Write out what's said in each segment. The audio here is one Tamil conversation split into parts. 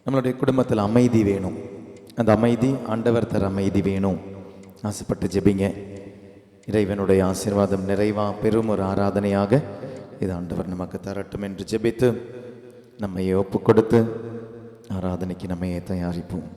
நம்மளுடைய குடும்பத்தில் அமைதி வேணும். அந்த அமைதி ஆண்டவர் தர அமைதி வேணும். ஆசைப்பட்டு ஜெபிங்க. இறைவனுடைய ஆசீர்வாதம் நிறைவா பெரும் ஒரு ஆராதனையாக இது ஆண்டவர் நமக்கு தரட்டும் என்று ஜெபித்து நம்மை ஒப்பு கொடுத்து ஆராதனைக்கு நம்மையே தயாரிப்போம்.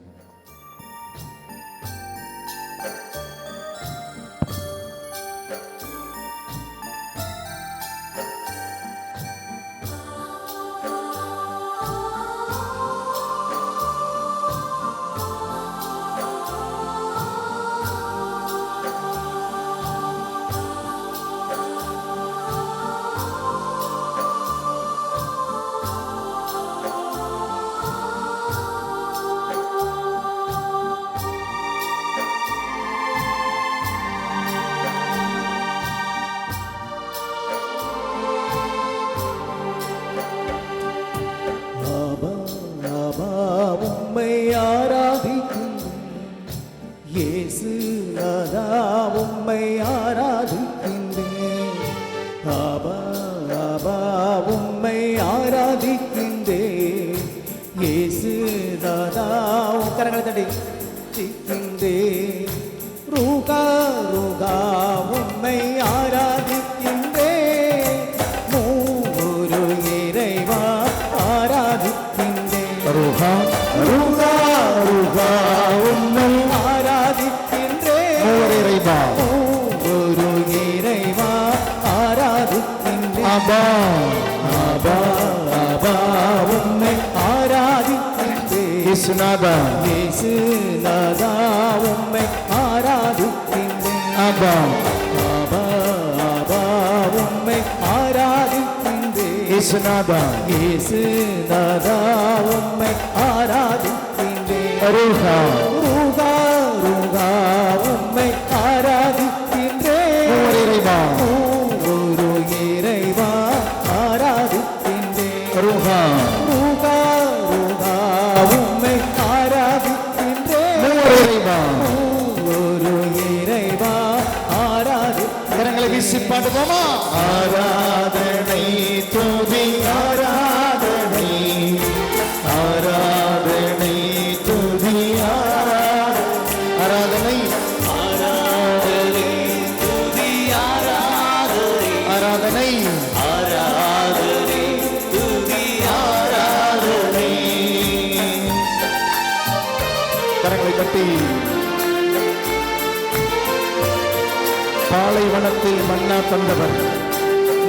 பாலைவனத்தில் மன்னா தந்தவர்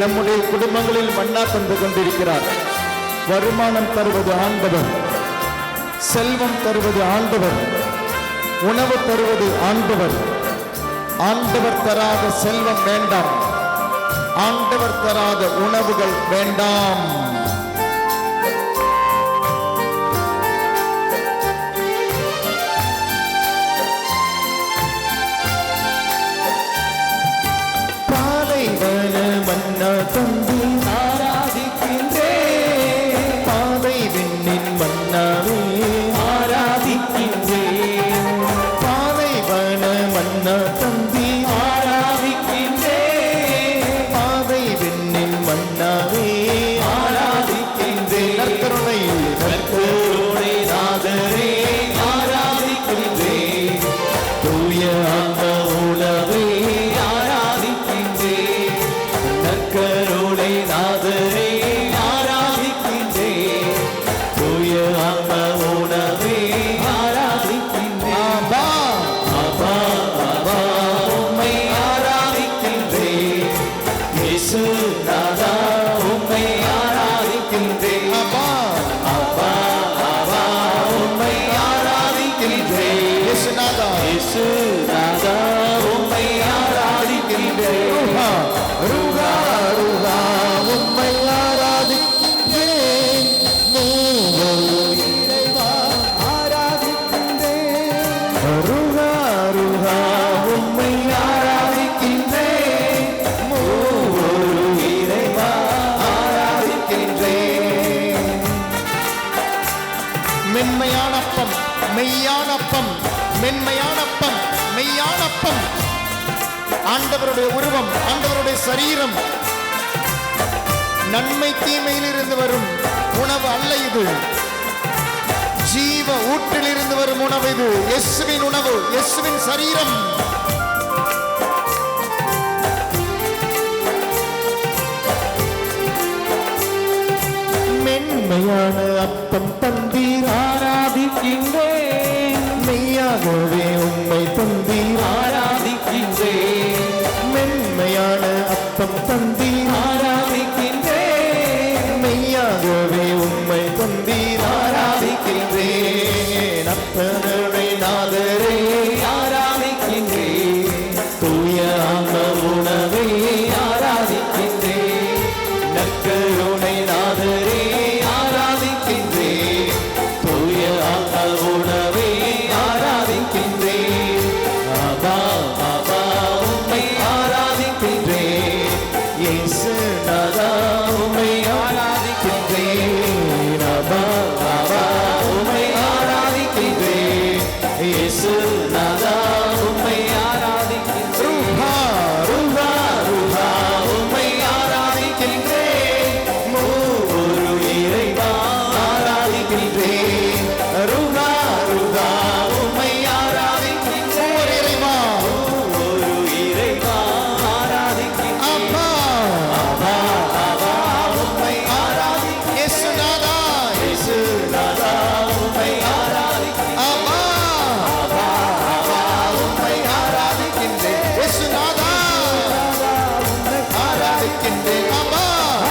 நம்முடைய குடும்பங்களில் மன்னா தந்து கொண்டிருக்கிறார். வருமானம் தருவது ஆண்டவர், செல்வம் தருவது ஆண்டவர், உணவு தருவது ஆண்டவர். ஆண்டவர் தராத செல்வம் வேண்டாம், ஆண்டவர் தராத உணவுகள் வேண்டாம். மன்னா தந்து ஆராதிக்கின்றே, பாதை விண்ணின் மன்னாவே ஆராதிக்கின்றே. பாதை வன மன்னா தந்து ஆராதிக்கின்றே, பாதை விண்ணின் மன்னாவே ஆராதிக்கின்றே. நற்கருணை நற்கருணை நாதரே ஆராதிக்கின்றே, தூய ஆன்ம உணவே மெய்யானப்பம், ஆண்டவருடைய உருவம், ஆண்டவருடைய சரீரம். நன்மை தீமையிலிருந்து வரும் உணவு அல்ல இது. ஜீவ ஊற்றிலிருந்து வரும் உணவு இது. இயேசுவின் உணவு, இயேசுவின் சரீரம். மென்மையான அப்பம் தந்தீர் ஆராதிக்கின்றேன். மெய்யாகவே உம்மை தந்தீர் ஆராதிக்கின்றேன். மென்மையான அப்பம் தந்தீர் ஆராதிக்கின்றேன். மெய்யாகவே உம்மை தந்தீர் ஆராதிக்கின்றேன். அப்பனுடைய நாதரே ஆராதிக்கின்றேன். தூய ஆன்ம உணவை ஆராதிக்கின்றேன். நற்கருணை நாதரே ஆராதிக்கின்றேன். தூய ஆன்ம உணவை ஆராதிக்கின்றேன். ஆபா ஆபா உம்மை ஆராதிக்கின்றேன். இயேசு நாதா உம்மை ஆராதிக்கின்றேன். ஆபா ஆபா உம்மை ஆராதிக்கின்றேன். இயேசு நாதா உம்மை ஆராதிக்கின்றேன். ரூஹா ரூஹா ரூஹா உம்மை ஆராதிக்கின்றேன். மூவொரு இறைவா ஆராதிக்கின்றேன். ரூஹா ரூஹா உம்மை ஆராதிக்கின்றேன். இறைவா மூவொரு இறைவா ஆராதிக்கின்றேன். அப்பா அப்பா அப்பா உம்மை ஆராதிக்கின்றேன். இயேசு நாதா இயேசு நாதா உம்மை ஆராதிக்கின்றேன். அப்பா அப்பா அப்பா உம்மை ஆராதிக்கின்றேன். இயேசு நாதா உம்மை ஆராதிக்கின்றேன். அப்பா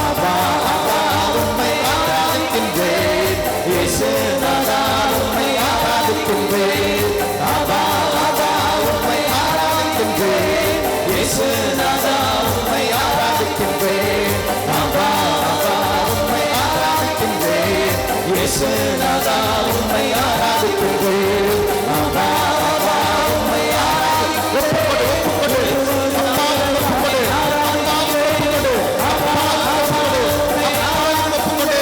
அப்பா அப்பா உம்மை ஆராதிக்கின்றேன். இயேசு நாதா உம்மை ஆராதிக்கின்றேன். அப்பா அப்பா உம்மை ஆராதிக்கின்றேன். இயேசு நாதா உம்மை ஆராதிக்கின்றேன். அப்பா அப்பா உம்மை ஆராதிக்கின்றேன். இயேசு நாதா உம்மை ஆராதிக்கின்றேன். அப்பா அப்பா உம்மை ஆராதிக்கின்றேன். ஒப்புக்கொடு ஒப்புக்கொடு அப்பா ஒப்புக்கொடு. அப்பா ஒப்புக்கொடு. அப்பா ஒப்புக்கொடு. அப்பா ஒப்புக்கொடு.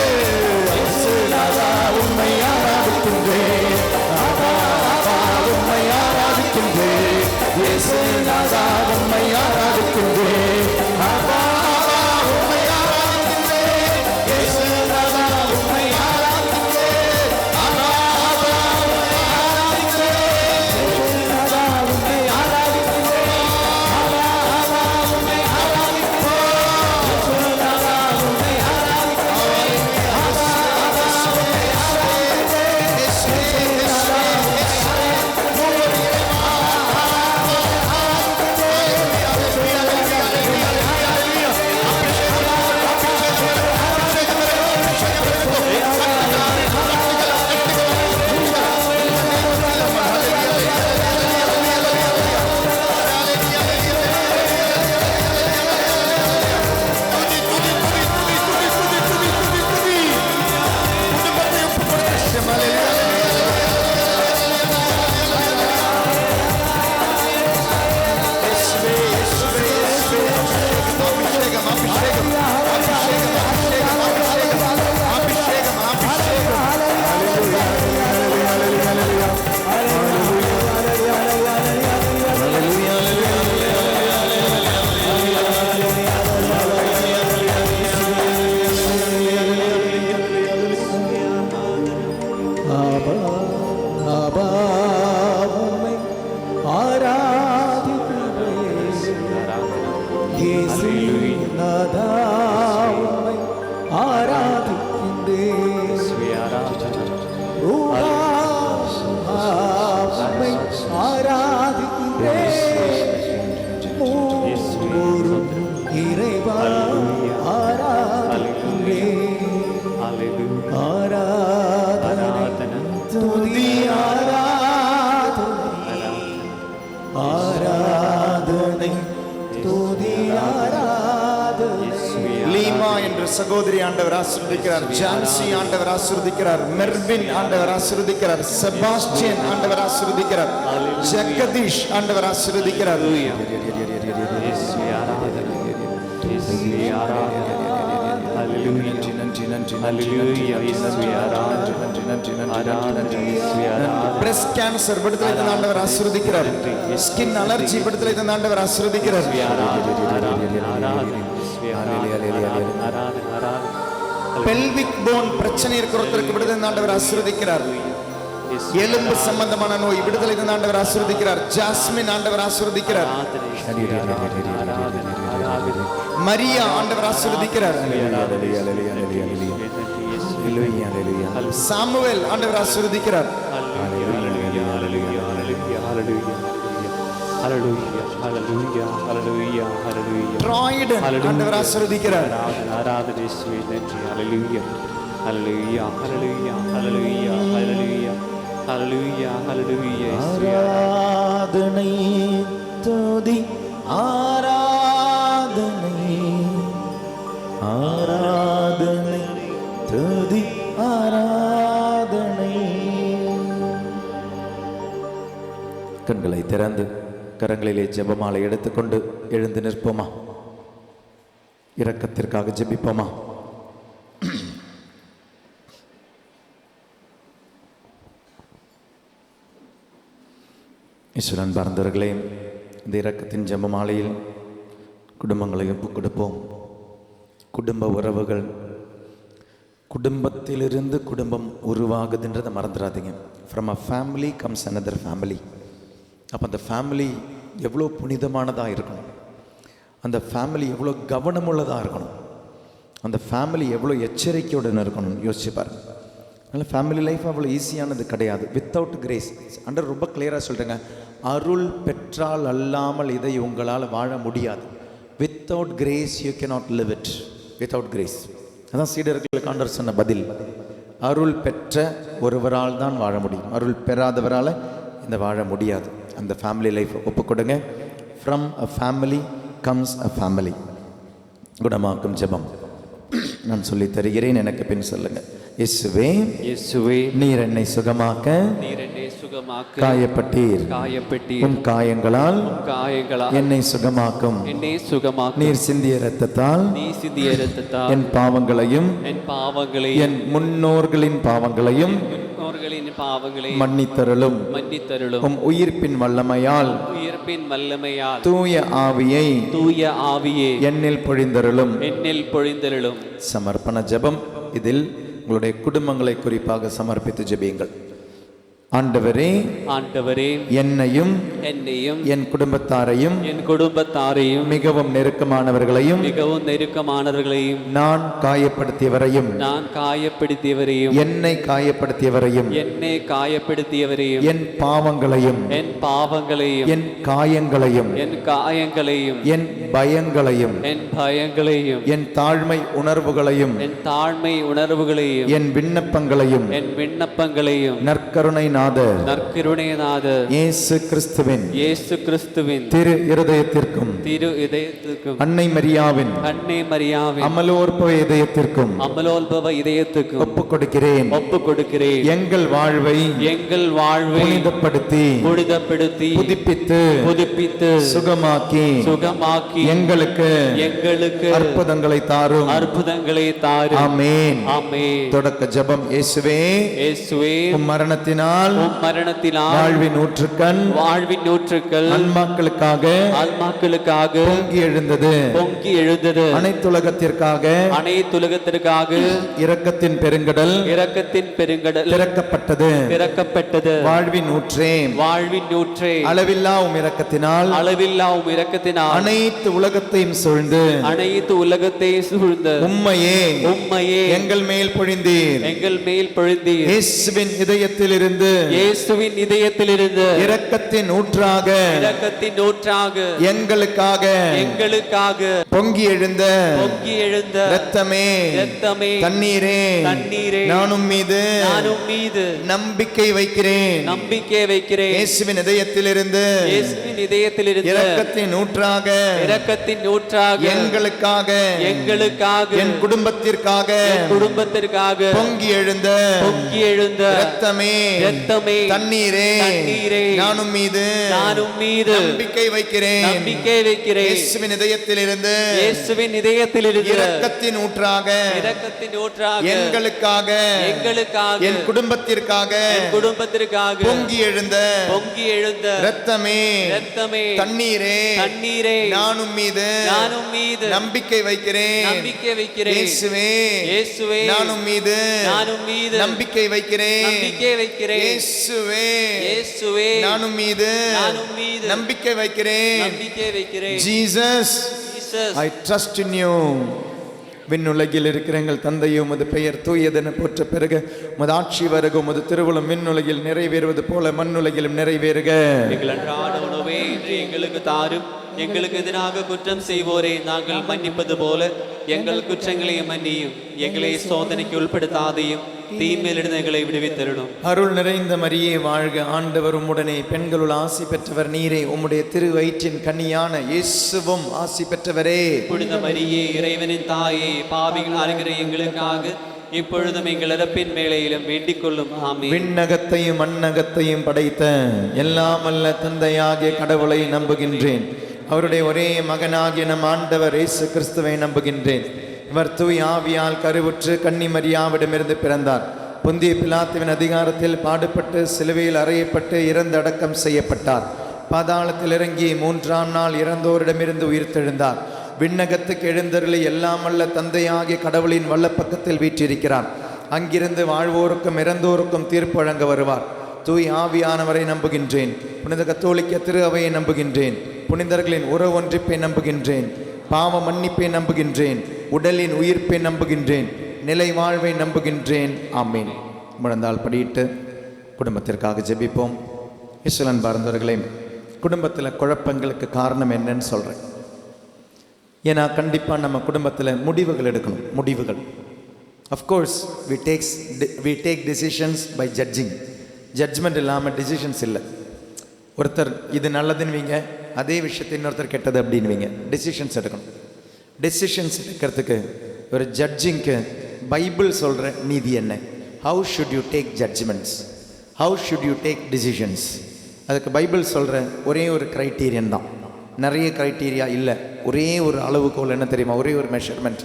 இயேசு நாதா உம்மை ஆராதிக்கின்றேன். அப்பா அப்பா உம்மை ஆராதிக்கின்றேன். இயேசு நாதா உம்மை ஆராதிக்கின்றேன். அப்பா அப்பா உம்மை ஆராதிக்கின்றேன். இயேசு நாதா உம்மை ஆராதிக்கின்றேன். அப்பா அப்பா உம்மை ஆராதிக்கின்றேன். இயேசு நாதா உம்மை ஆராதிக்கின்றேன். அப்பா அப்பா உம்மை ஆராதிக்கின்றேன். இயேசு நாதா உம்மை ஆராதிக்கின்றேன். அப்பா அப்பா உம்மை ஆராதிக்கின்றேன். இயேசு நாதா உம்மை இறைவா ஆராதனை துதி ஆராதனை துதி ஆராதனை. லீமா என்ற சகோதரி ஆண்டவர் ஆசீர்வதிக்கிறார். ஜான்சி ஆண்டவர் ஆசீர்வதிக்கிறார். மெர்வின் ஆண்டவர் ஆசீர்வதிக்கிறார். செபாஸ்டியன் ஆண்டவர் ஆசீர்வதிக்கிறார். ஜெகதீஷ் ஆண்டவர் ஆசீர்வதிக்கிறார். பிரஸ்ட் கேன்சர் விடுதலை தந்த ஆண்டவர் ஆசீர்வதிக்கிறார். ஸ்கின் அலர்ஜி விடுதலை தந்த ஆண்டவர் ஆசீர்வதிக்கிறார். பெல்விக் போன் பிரச்சனை இருக்கிறவருக்கு விடுதலை தந்த ஆண்டவர் ஆசீர்வதிக்கிறார். எலும்பு சம்பந்தமான நோய் விடுதலை தந்த ஆண்டவர் ஆசீர்வதிக்கிறார். ஜாஸ்மின் ஆண்டவர் ஆசீர்வதிக்கிறார். மரியா ஆண்டவர் ஆசீர்வதிக்கிறார். சாமுவேல் ஆண்டவர் ஆசீர்வதிக்கிறார். ட்ராய்டன் ஆண்டவர் ஆசீர்வதிக்கிறார். ஆராதனை துதி ஆராதனை ஆராதனை துதி ஆராதனை. கண்களை திறந்து கரங்களிலே ஜெபமாலை எடுத்துக்கொண்டு எழுந்து நிற்போமா? இரக்கத்திற்காக ஜெபிப்போமா? ஈஸ்வரன் பரந்தவர்களே, இந்த இரக்கத்தின் ஜெபமாலையில் குடும்பங்களை ஒப்புக் கொடுப்போம். குடும்ப உறவுகள், குடும்பத்திலிருந்து குடும்பம் உருவாகுதுன்றதை மறந்துடாதீங்க. From a family comes another family. அப்போ அந்த ஃபேமிலி எவ்வளோ புனிதமானதாக இருக்கணும், அந்த ஃபேமிலி எவ்வளோ கவனமுள்ளதாக இருக்கணும், அந்த ஃபேமிலி எவ்வளோ எச்சரிக்கையுடன் இருக்கணும் யோசிச்சு பாருங்க. அதனால் ஃபேமிலி லைஃப் அவ்வளோ ஈஸியானது கிடையாது. வித்தவுட் கிரேஸ் அண்டர் ரொம்ப கிளியராக சொல்கிறேங்க, அருள் பெற்றால் அல்லாமல் இதை உங்களால் வாழ முடியாது. Without grace you cannot live it. Without grace அதான் சீடர்களுக்கு ஆண்டவர் சொன்ன பதில். அருள் பெற்ற ஒருவரால் தான் வாழ முடியும், அருள் பெறாதவரால் இந்த வாழ முடியாது. அந்த ஃபேமிலி லைஃப் ஒப்புக் கொடுங்க. From a family comes a family. குணமாக்கும் ஜெபம் நான் சொல்லி தருகிறேன், எனக்கு பின் சொல்லுங்க. இயேசுவே, இயேசுவே, நீர் என்னை சுகமாக்க காயப்பட்டீர். உம் காயங்களால் என்னை சுகமாக்கும். நீர் சிந்திய இரத்தத்தால் என் பாவங்களையும் என் முன்னோர்களின் பாவங்களையும் மன்னித்தருளும். உம் உயிர்ப்பின் வல்லமையால் தூய ஆவியை என்னில் பொழிந்தருளும். சமர்ப்பண ஜெபம். இதில் உங்களுடைய குடும்பங்களை குறிப்பாக சமர்ப்பித்து ஜெபியுங்கள். ஆண்டவரே, ஆண்டவரே, என்னையும் என் குடும்பத்தாரையும் மிகவும் நெருக்கமானவர்களையும் நான் காயப்படுத்தியவரையும் என்னை காயப்படுத்தியவரையும் என் பாவங்களையும் என் காயங்களையும் என் பயங்களையும் என் தாழ்மை உணர்வுகளையும் என் விண்ணப்பங்களையும் நற்கருணை இயேசு கிறிஸ்துவின் திரு இருதயத்திற்கும் அன்னை மரியாவின் அமலோற்பவ இதயத்திற்கும் ஒப்புக் கொடுக்கிறேன். எங்கள் வாழ்வை புனிதப்படுத்தி புதுப்பித்து சுகமாக்கி எங்களுக்கு அற்புதங்களை தாரும். ஆமென். தொடக்க ஜெபம். இயேசுவே, உம் மரணத்தினால் வாழ்வின் ஊற்றுக்கண் ஆன்மாக்களுக்காக பொங்கி எழுந்தது. அனைத்துலகத்திற்காக இரக்கத்தின் பெருங்கடல் திறக்கப்பட்டது. வாழ்வின் ஊற்றே, அளவில்லா உம் இரக்கத்தினால் அனைத்து உலகத்தையும் சூழ்ந்து உம்மையே எங்கள் மேல் பொழிந்தீர். இயேசுவின் இதயத்திலிருந்து இரக்கத்தின் ஊற்றாக எங்களுக்காக பொங்கி எழுந்த இரத்தமே தண்ணீரே, நானும் மீது நம்பிக்கை வைக்கிறேன். இயேசுவின் இதயத்திலிருந்து இரக்கத்தின் ஊற்றாக எங்களுக்காக என் குடும்பத்திற்காக பொங்கி எழுந்த இரத்தமே தண்ணீரே, நானும் மீது நம்பிக்கை வைக்கிறேன். இயேசுவின் இதயத்திலிருந்து இரக்கத்தின் ஊற்றாக எங்களுக்காக என் குடும்பத்திற்காக பொங்கி எழுந்த இரத்தமே தண்ணீரே, நானும் மீது நம்பிக்கை வைக்கிறேன். இயேசுவே, நானும் மீது நம்பிக்கை வைக்கிறேன். இயேசுவே இயேசுவே நான் உம் மீது நம்பிக்கை வைக்கிறேன். Jesus I trust in you. விண்ணுலகில் இருக்கிற எங்கள் தந்தையோ உமது பெயர் தூயதென போற்ற பெருக, உமது ஆட்சி வருக, உமது திருவுளம் விண்ணுலகில் நிறைவேறுவது போல மண்ணுலகிலும் நிறைவேறுக. எங்கள் அன்றாட உணவை இன்று எங்களுக்கு தாரும். எங்களுக்கு எதிராக குற்றம் செய்வோரை நாங்கள் மன்னிப்பது போல எங்கள் குற்றங்களை மன்னியும். எங்களை சோதனைக்கு உட்படுத்தாதையும் தீமையிலிருந்து எங்களை விடுவித்தருளும். அருள் நிறைந்த மரியே வாழ்க, ஆண்டவர் உம்முடனே, பெண்களுள் ஆசி பெற்றவர் நீரே, உம்முடைய திரு வயிற்றின் கனியான இயேசுவும் ஆசி பெற்றவரே. புனித மரியே, இறைவனின் தாயே, பாவிகள் ஆகிற எங்களுக்காக இப்பொழுதும் எங்கள் இறப்பின் வேளையிலும் வேண்டிக் கொள்ளும். ஆமென். விண்ணகத்தையும் மண்ணகத்தையும் படைத்த எல்லாம் அல்ல தந்தையாகிய கடவுளை நம்புகின்றேன். அவருடைய ஒரே மகனாகிய நம் ஆண்டவர் இயேசு கிறிஸ்துவை நம்புகின்றேன். இவர் தூய் ஆவியால் கருவுற்று கன்னி மரியாவிடமிருந்து பிறந்தார். புந்திய பிலாத்துவின் அதிகாரத்தில் பாடுபட்டு சிலுவையில் அறையப்பட்டு இறந்து அடக்கம் செய்யப்பட்டார். பாதாளத்தில் இறங்கி 3ஆம் நாள் இறந்தோரிடமிருந்து உயிர்த்தெழுந்தார். விண்ணகத்துக்கு எழுந்தருளி எல்லாம் அல்ல தந்தையாகிய கடவுளின் வல்லப்பக்கத்தில் வீற்றிருக்கிறார். அங்கிருந்து வாழ்வோருக்கும் இறந்தோருக்கும் தீர்ப்பு வழங்க வருவார். தூய் ஆவியானவரை நம்புகின்றேன். புனித கத்தோலிக்க திரு அவையை நம்புகின்றேன். புனிதர்களின் உறவு ஒன்றிப்பை நம்புகின்றேன். பாவ மன்னிப்பை நம்புகின்றேன். உடலின் உயிர்ப்பை நம்புகின்றேன். நிலை வாழ்வை நம்புகின்றேன். ஆமீன். முழந்தால் படியிட்டு குடும்பத்திற்காக ஜெபிப்போம். இஸ்வலன் பார்ந்தவர்களே, குடும்பத்தில் குழப்பங்களுக்கு காரணம் என்னன்னு சொல்கிறேன். ஏன்னா கண்டிப்பாக நம்ம குடும்பத்தில் முடிவுகள் எடுக்கணும். முடிவுகள் of course we take decisions by judging. Judgement இல்லாமல் டிசிஷன்ஸ் இல்லை. ஒருத்தர் இது நல்லதுன்னுவீங்க, அதே விஷயத்தை இன்னொருத்தர் கெட்டது அப்படின்வீங்க. டெசிஷன்ஸ் எடுக்கணும். டெசிஷன்ஸ் எடுக்கிறதுக்கு ஒரு ஜட்ஜிங்க்கு பைபிள் சொல்கிற நீதி என்ன? How should you take judgements, how should you take decisions? அதுக்கு பைபிள் சொல்கிற ஒரே ஒரு க்ரைட்டீரியன் தான். நிறைய க்ரைட்டீரியா இல்லை. ஒரே ஒரு அளவுகோல் என்ன தெரியுமா? ஒரே ஒரு மெஷர்மெண்ட்.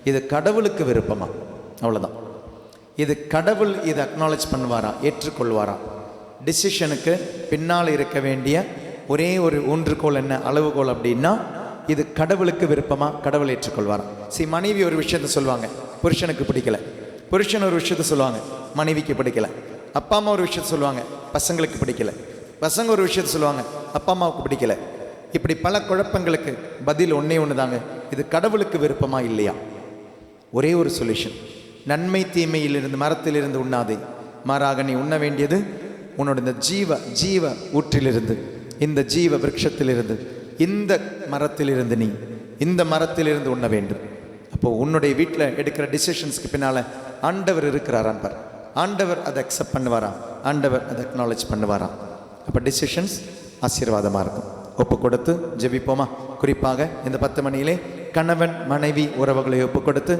இது கடவுளுக்கு விருப்பமா? அவ்வளோதான். இது கடவுள் இதை அக்னாலேஜ் பண்ணுவாரா, ஏற்றுக்கொள்வாரா? டிசிஷனுக்கு பின்னால் இருக்க வேண்டிய ஒரே ஒரு ஊன்றுகோல் என்ன, அளவுகோல் அப்படின்னா இது கடவுளுக்கு விருப்பமா, கடவுள் ஏற்றுக்கொள்வாரா? மனைவி ஒரு விஷயத்த சொல்லுவாங்க, புருஷனுக்கு பிடிக்கல. புருஷன் ஒரு விஷயத்த சொல்லுவாங்க, மனைவிக்கு பிடிக்கல. அப்பா அம்மா ஒரு விஷயத்த சொல்லுவாங்க, பசங்களுக்கு பிடிக்கல. பசங்க ஒரு விஷயத்த சொல்லுவாங்க, அப்பா அம்மாவுக்கு பிடிக்கல. இப்படி பல குழப்பங்களுக்கு பதில் ஒன்றே ஒன்று தாங்க, இது கடவுளுக்கு விருப்பமா இல்லையா? ஒரே ஒரு சொல்யூஷன். நன்மை தீமையிலிருந்து மரத்திலிருந்து உண்ணாதே, மாறாக நீ உண்ண வேண்டியது உன்னோட இந்த ஜீவ ஊற்றிலிருந்து, இந்த ஜீவ விருட்சத்திலிருந்து, இந்த மரத்திலிருந்து, நீ இந்த மரத்திலிருந்து உண்ண வேண்டும். அப்போது உன்னுடைய வீட்டில் எடுக்கிற டிசிஷன்ஸ்க்கு பின்னால் ஆண்டவர் இருக்கிறாரான் பார். ஆண்டவர் அதை அக்செப்ட் பண்ணுவாரா? ஆண்டவர் அதை அக்னாலேஜ் பண்ணுவாரா? அப்போ டிசிஷன்ஸ் ஆசீர்வாதமாக இருக்கும். ஒப்பு கொடுத்து ஜெபிப்போமா? குறிப்பாக இந்த 10 மணியிலே கணவன் மனைவி உறவுகளை ஒப்பு கொடுத்து,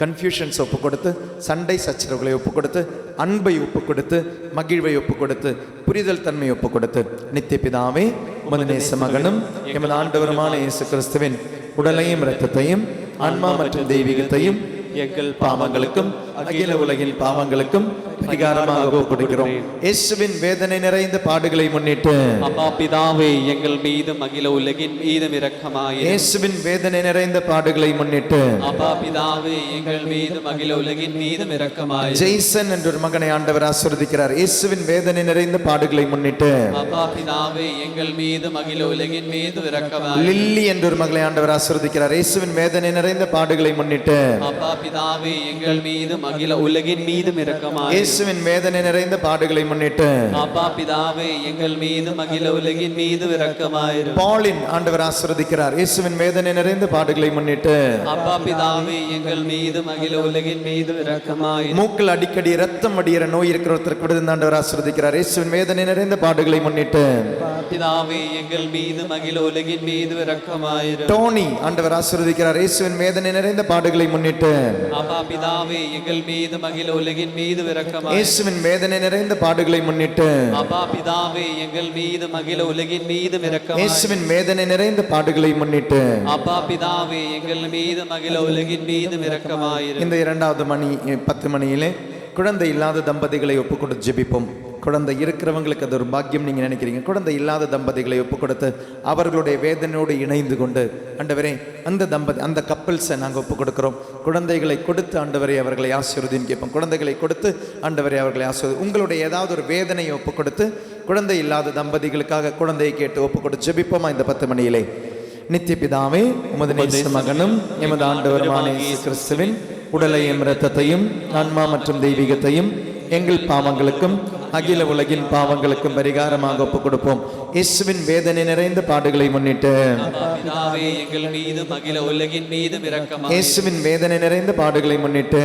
கன்ஃபியூஷன்ஸ் ஒப்பு கொடுத்து, சண்டை சச்சரவுகளை ஒப்பு கொடுத்து, அன்பை ஒப்பு கொடுத்து, மகிழ்வை ஒப்பு கொடுத்து, புரிதல் தன்மை ஒப்பு கொடுத்து, நித்திய பிதாவே உமது நேச மகனும் எமது ஆண்டவருமான இயேசு கிறிஸ்துவின் உடலையும் இரத்தத்தையும் ஆன்மா மற்றும் தெய்வீகத்தையும் எங்கள் பாவங்களுக்கும் அகில உலகின் பாவங்களுக்கும் பரிகாரமாக கொடுக்கிறோம். இயேசுவின் வேதனை நிறைந்த பாடுகளை முன்னிட்டு அப்பா பிதாவே எங்கள் மீதும் அகில உலகின் மீதும் இரக்கமாயிரும். இயேசுவின் வேதனை நிறைந்த பாடுகளை முன்னிட்டு அப்பா பிதாவே எங்கள் மீதும் அகில உலகின் மீதும் இரக்கமாயிரும். ஜெய்சன் என்ற ஒரு மகனை ஆண்டவர் ஆசீர்வதிக்கிறார். இயேசுவின் வேதனை நிறைந்த பாடுகளை முன்னிட்டு அப்பா பிதாவே எங்கள் மீதும் அகில உலகின் மீதும் இரக்கமாயிரும். லில்லி என்ற ஒரு மகளை ஆண்டவர் ஆசீர்வதிக்கிறார். இயேசுவின் வேதனை நிறைந்த பாடுகளை முன்னிட்டு அப்பா பிதாவே எங்கள் மீதும் அகில உலகின் மீதும் இரக்கமாயிரும். இயேசுவின் வேதனை நிறைந்த பாடுகளை முன்னிட்டு அப்பா பிதாவே எங்கள் மீதும் அகில உலகின் மீதும் இரக்கமாயிரும். பாலின் ஆண்டவர் ஆசீர்வதிக்கிறார். இயேசுவின் வேதனை நிறைந்த பாடுகளை முன்னிட்டு அப்பா பிதாவே எங்கள் மீதும் அகில உலகின் மீதும் இரக்கமாயிரும். மூக்கில் அடிக்கடி ரத்தம் வடிகிற நோய் இருக்கிற ஒருத்தருக்கு விடுதலை ஆண்டவர் ஆசீர்வதிக்கிறார். இயேசுவின் வேதனை நிறைந்த பாடுகளை முன்னிட்டு பிதாவே எங்கள் மீதும் அகில உலகின் மீதும் இரக்கமாயிரும். டோனி ஆண்டவர் ஆசீர்வதிக்கிறார். இயேசுவின் வேதனை நிறைந்த பாடுகளை முன்னிட்டு அப்பா பிதாவே எங்கள் மீதும் அகில உலகின் மீதும் இரக்கமாயிரும். இயேசுவின் வேதனை நிறைந்த பாடுகளை முன்னிட்டு அப்பா பிதாவே எங்கள் மீதும் அகில உலகின் மீதும் இரக்கமாயிரும். இயேசுவின் வேதனை நிறைந்த பாடுகளை முன்னிட்டு அப்பா பிதாவே எங்கள் மீதும் அகில உலகின் மீதும் இரக்கமாயிரும். இந்த 2வது மணி 10 மணியிலே குழந்தை இல்லாத தம்பதிகளை ஒப்புக்கொண்டு ஜெபிப்போம். குழந்தை இருக்கிறவங்களுக்கு அது ஒரு பாக்கியம் நீங்கள் நினைக்கிறீங்க. குழந்தை இல்லாத தம்பதிகளை ஒப்பு கொடுத்து அவர்களுடைய வேதனையோடு இணைந்து கொண்டு ஆண்டவரே அந்த கப்பல்ஸை நாங்கள் ஒப்பு கொடுக்குறோம். குழந்தைகளை கொடுத்து ஆண்டவரை அவர்களை ஆசீர்வதின்னு கேட்போம். குழந்தைகளை கொடுத்து ஆண்டவரை அவர்களை ஆசீர்வதி. உங்களுடைய ஏதாவது ஒரு வேதனையை ஒப்பு கொடுத்து குழந்தை இல்லாத தம்பதிகளுக்காக குழந்தையை கேட்டு ஒப்பு கொடுத்து ஜெபிப்போமா இந்த 10 மணியிலே. நித்திய பிதாவே, உமது நேச மகனும் எமது ஆண்டவருமான இயேசு கிறிஸ்துவின் உடலையும் இரத்தத்தையும் ஆன்மா மற்றும் தெய்வீகத்தையும் எங்கள் பாவங்களுக்கும் அகில உலகின் பாவங்களுக்கும் பரிகாரமாக ஒப்புக் கொடுப்போம். இயேசுவின் வேதனை நிறைந்த பாடுகளை முன்னிட்டு எங்கள் மீதும் அகில உலகின் மீதும் இரக்கமாயிரும். இயேசுவின் வேதனை நிறைந்த பாடுகளை முன்னிட்டு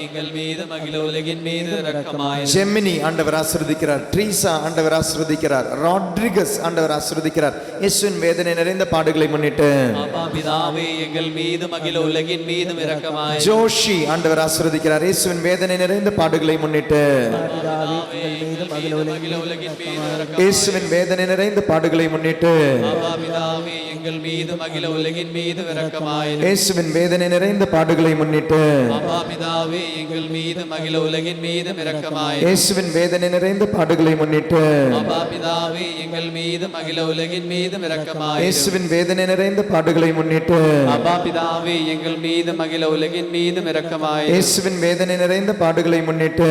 எங்கள் மீதும் அகில உலகின் மீது இரக்கமாயிரும். ஜெமினி ஆண்டவர் ஆசீர்வதிக்கிறார். ட்ரீசா ஆண்டவர் ஆசீர்வதிக்கிறார். ராட்ரிகஸ் ஆண்டவர் ஆசீர்வதிக்கிறார். இயேசுவின் வேதனை நிறைந்த பாடுகளை முன்னிட்டு எங்கள் மீதும் அகில உலகின் மீதும் இரக்கமாயிரும். ஜோஷி ஆண்டவர் ஆசீர்வதிக்கிறார். இயேசுவின் வேதனை நிறைந்த பாடுகளை முன்னிட்டு இயேசுவின் வேதனை நிறைந்த பாடுகளை முன்னிட்டு எங்கள் மீதும் அகில உலகின் மீது இரக்கமாயிரும். இயேசுவின் வேதனை நிறைந்த பாடுகளை முன்னிட்டு எங்கள் மீதும் அகில உலகின் மீது இரக்கமாயிரும். இயேசுவின் வேதனை நிறைந்த பாடுகளை முன்னிட்டு எங்கள் மீதும் அகில உலகின் மீது இரக்கமாயிரும். இயேசுவின் வேதனை நிறைந்த பாடுகளை முன்னிட்டு எங்கள் மீதும் அகில உலகின் மீது இரக்கமாயிரும். இயேசுவின் வேதனை நிறைந்த பாடுகளை முன்னிட்டு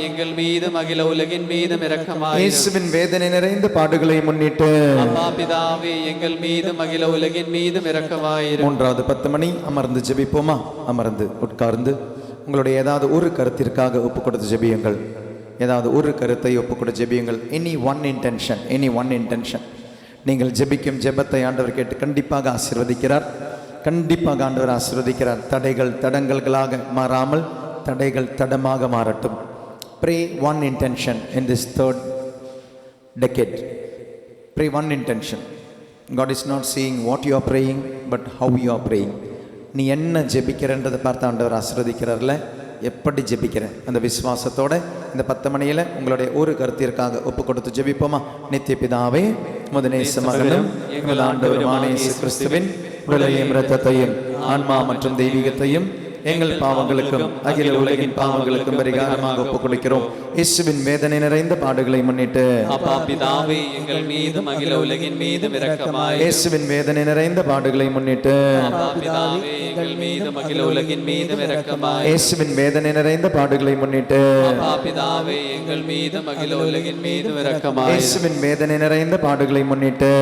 எங்கள் மீதும் அகில உலகின் மீது இரக்கமாயிரும். இயேசுவின் வேதனை நிறைந்த பாடுகளை முன்னிட்டு எங்கள் மீதும் அகில உலகின் மீது இரக்கமாயிரும். மூன்றாவது 10 மணி. அமர்ந்து ஜெபிப்போமா? அமர்ந்து உட்கார்ந்து உங்களுடைய ஏதாவது ஒரு கருத்திற்காக ஒப்பு கொடுத்து ஜெபியுங்கள். ஏதாவது ஒரு கருத்தை ஒப்பு கொடுத்து ஜெபியுங்கள். Any one intention. நீங்கள் ஜெபிக்கும் ஜெபத்தை ஆண்டவர் கேட்டு கண்டிப்பாக ஆசீர்வதிக்கிறார். கண்டிப்பாக ஆண்டவர் ஆசீர்வதிக்கிறார். தடைகள் தடங்கல்களாக மாறாமல் தடைகள் தடமாக மாறட்டும். Pray one intention in this 3rd decade. Pray one intention. God is not seeing what you are praying, but how you are praying. நீ என்ன ஜெபிக்கிறன்றதை பார்த்து ஆண்டவர் ஆசீர்வதிக்கிறார்ல, எப்படி ஜெபிக்கிற அந்த விசுவாசத்தோட இந்த 10 மணியில் உங்களுடைய ஒரு கருத்திற்காக ஒப்பு கொடுத்து ஜெபிப்போமா? நித்திய பிதாவே, உமது நேச மகனும் எங்கள் ஆண்டவருமான இயேசு கிறிஸ்துவின் உடலையும் இரத்தத்தையும் ஆன்மா மற்றும் தெய்வீகத்தையும் எங்கள் பாவங்களுக்கும் அகில உலகின் பாவங்களுக்கும் பரிகாரமாக ஒப்புக் கொடுக்கிறோம். இயேசுவின் வேதனை நிறைந்த பாடுகளை முன்னிட்டு எங்கள் மீதும் அகில உலகின் மீதும் இரக்கமாயிரும். இயேசுவின் வேதனை நிறைந்த பாடுகளை முன்னிட்டு எங்கள் மீதும் அகில உலகின் மீதும் இரக்கமாயிரும். இயேசுவின் வேதனை நிறைந்த பாடுகளை முன்னிட்டு எங்கள் மீதும் அகில உலகின் மீதும் இரக்கமாயிரும். இயேசுவின் வேதனை நிறைந்த பாடுகளை முன்னிட்டு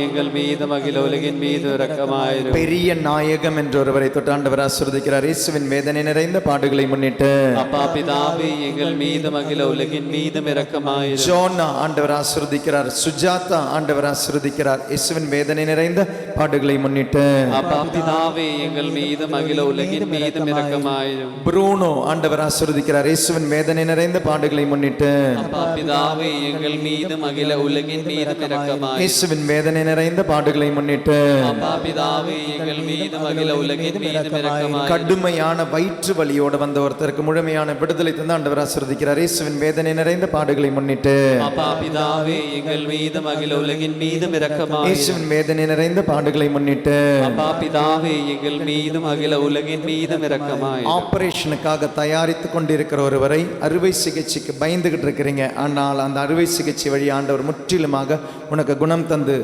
எங்கள் மீதும் அகில உலகின் மீது இரக்கமாயிரும். பெரிய நாயகம் என்று ஒருவரை தொட்டாண்டவர் ஆசீர்வதிக்கிறார். இயேசுவின் வேதனை நிறைந்த பாடுகளை முன்னிட்டு எங்கள் மீதும் அகில உலகின் மீதும் இரக்கமாயிரும். ஜோனா ஆண்டவர் ஆசீர்வதிக்கிறார். சுஜாதா ஆண்டவர் ஆசீர்வதிக்கிறார். இயேசுவின் வேதனை நிறைந்த பாடுகளை முன்னிட்டு எங்கள் மீதும் அகில உலகின் மீதும் இரக்கமாயிரும். ப்ரூனோ ஆண்டவர் ஆசீர்வதிக்கிறார். இயேசுவின் வேதனை நிறைந்த பாடுகளை முன்னிட்டு எங்கள் மீதும் அகில உலகின் மீதும் இரக்கமாயிரும். இயேசுவின் வேதனை நிறைந்த பாடுகளை முன்னிட்டு எங்கள் மீதும் அகில உலகின் மீதும் இரக்கமாயிரும். கடுமையான வயிற்று வலியோடு வந்த ஒருத்தருக்கு முழுமையான விடுதலை தந்து ஆண்டவர் ஆசீர்வதிக்கிறார். இயேசுவின் வேதனை நிறைந்த பாடுகளை முன்னிட்டு எங்கள் மீதும் அகில உலகின் மீதும் இரக்கமாயிரும். இயேசுவின் வேதனை நிறைந்த பாடுகளை முன்னிட்டு எங்கள் மீதும் அகில உலகின் மீதும் இரக்கமாயிரும். ஆபரேஷனுக்காக தயாரித்துக் கொண்டிருக்கிற ஒருவரை அறுவை சிகிச்சைக்கு பயந்துகிட்டு இருக்கிறீங்க. ஆனால் அந்த அறுவை சிகிச்சை வழி ஆண்டவர் முற்றிலுமாக உனக்கு குணம் தந்து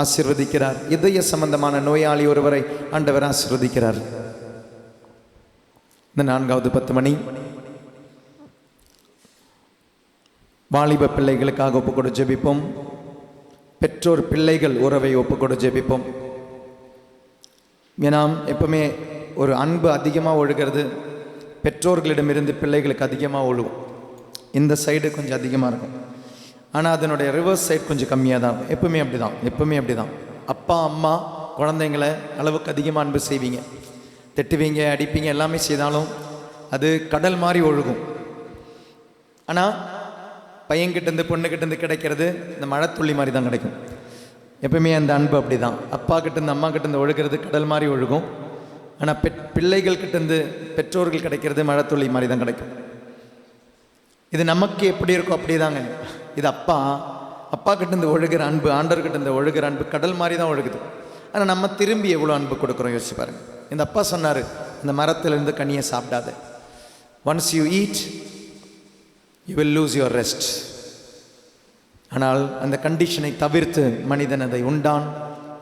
ஆசீர்வதிக்கிறார். இதய சம்பந்தமான நோயாளி ஒருவரை ஆண்டவர் ஆசீர்வதிக்கிறார். இந்த 4வது 10 மணி வாலிப பிள்ளைகளுக்காக ஒப்புக்கொடு ஜெபிப்போம். பெற்றோர் பிள்ளைகள் உறவை ஒப்புக்கொடு ஜெபிப்போம். ஏன்னா எப்பவுமே ஒரு அன்பு அதிகமாக ஒழுகிறது பெற்றோர்களிடமிருந்து பிள்ளைகளுக்கு அதிகமாக ஒழுகும். இந்த சைடு கொஞ்சம் அதிகமாக இருக்கும், ஆனால் அதனுடைய ரிவர்ஸ் சைடு கொஞ்சம் கம்மியாக தான் இருக்கும். எப்பவுமே அப்படி தான். அப்பா அம்மா குழந்தைங்களை அளவுக்கு அதிகமாக அன்பு செய்வீங்க, திட்டுவீங்க, அடிப்பீங்க, எல்லாமே செய்தாலும் அது கடல் மாதிரி ஒழுகும். ஆனால் பையன்கிட்டேருந்து பொண்ணுக்கிட்டேருந்து கிடைக்கிறது இந்த மழைத்துள்ளி மாதிரி தான் கிடைக்கும். எப்பவுமே அந்த அன்பு அப்படி தான். அப்பா கிட்டேருந்து அம்மா கிட்டேருந்து ஒழுகிறது கடல் மாதிரி ஒழுகும். ஆனால் பிள்ளைகள் கிட்டேருந்து பெற்றோர்கள் கிடைக்கிறது மழைத்துள்ளி மாதிரி தான் கிடைக்கும். இது நமக்கு எப்படி இருக்கோ அப்படி தாங்க. இது அப்பா கிட்டேருந்து ஒழுகிற அன்பு, ஆண்டவர்கிட்ட ஒழுகிற அன்பு கடல் மாதிரி தான் ஒழுகுது. ஆனால் நம்ம திரும்பி எவ்வளோ அன்பு கொடுக்குறோம் யோசிச்சு பாருங்க. இந்த அப்பா சொன்னார், இந்த மரத்திலிருந்து கனியை சாப்பிடாத. Once you eat you will lose your rest. ஆனால் அந்த கண்டிஷனை தவிர்த்து மனிதன் அதை உண்டான்.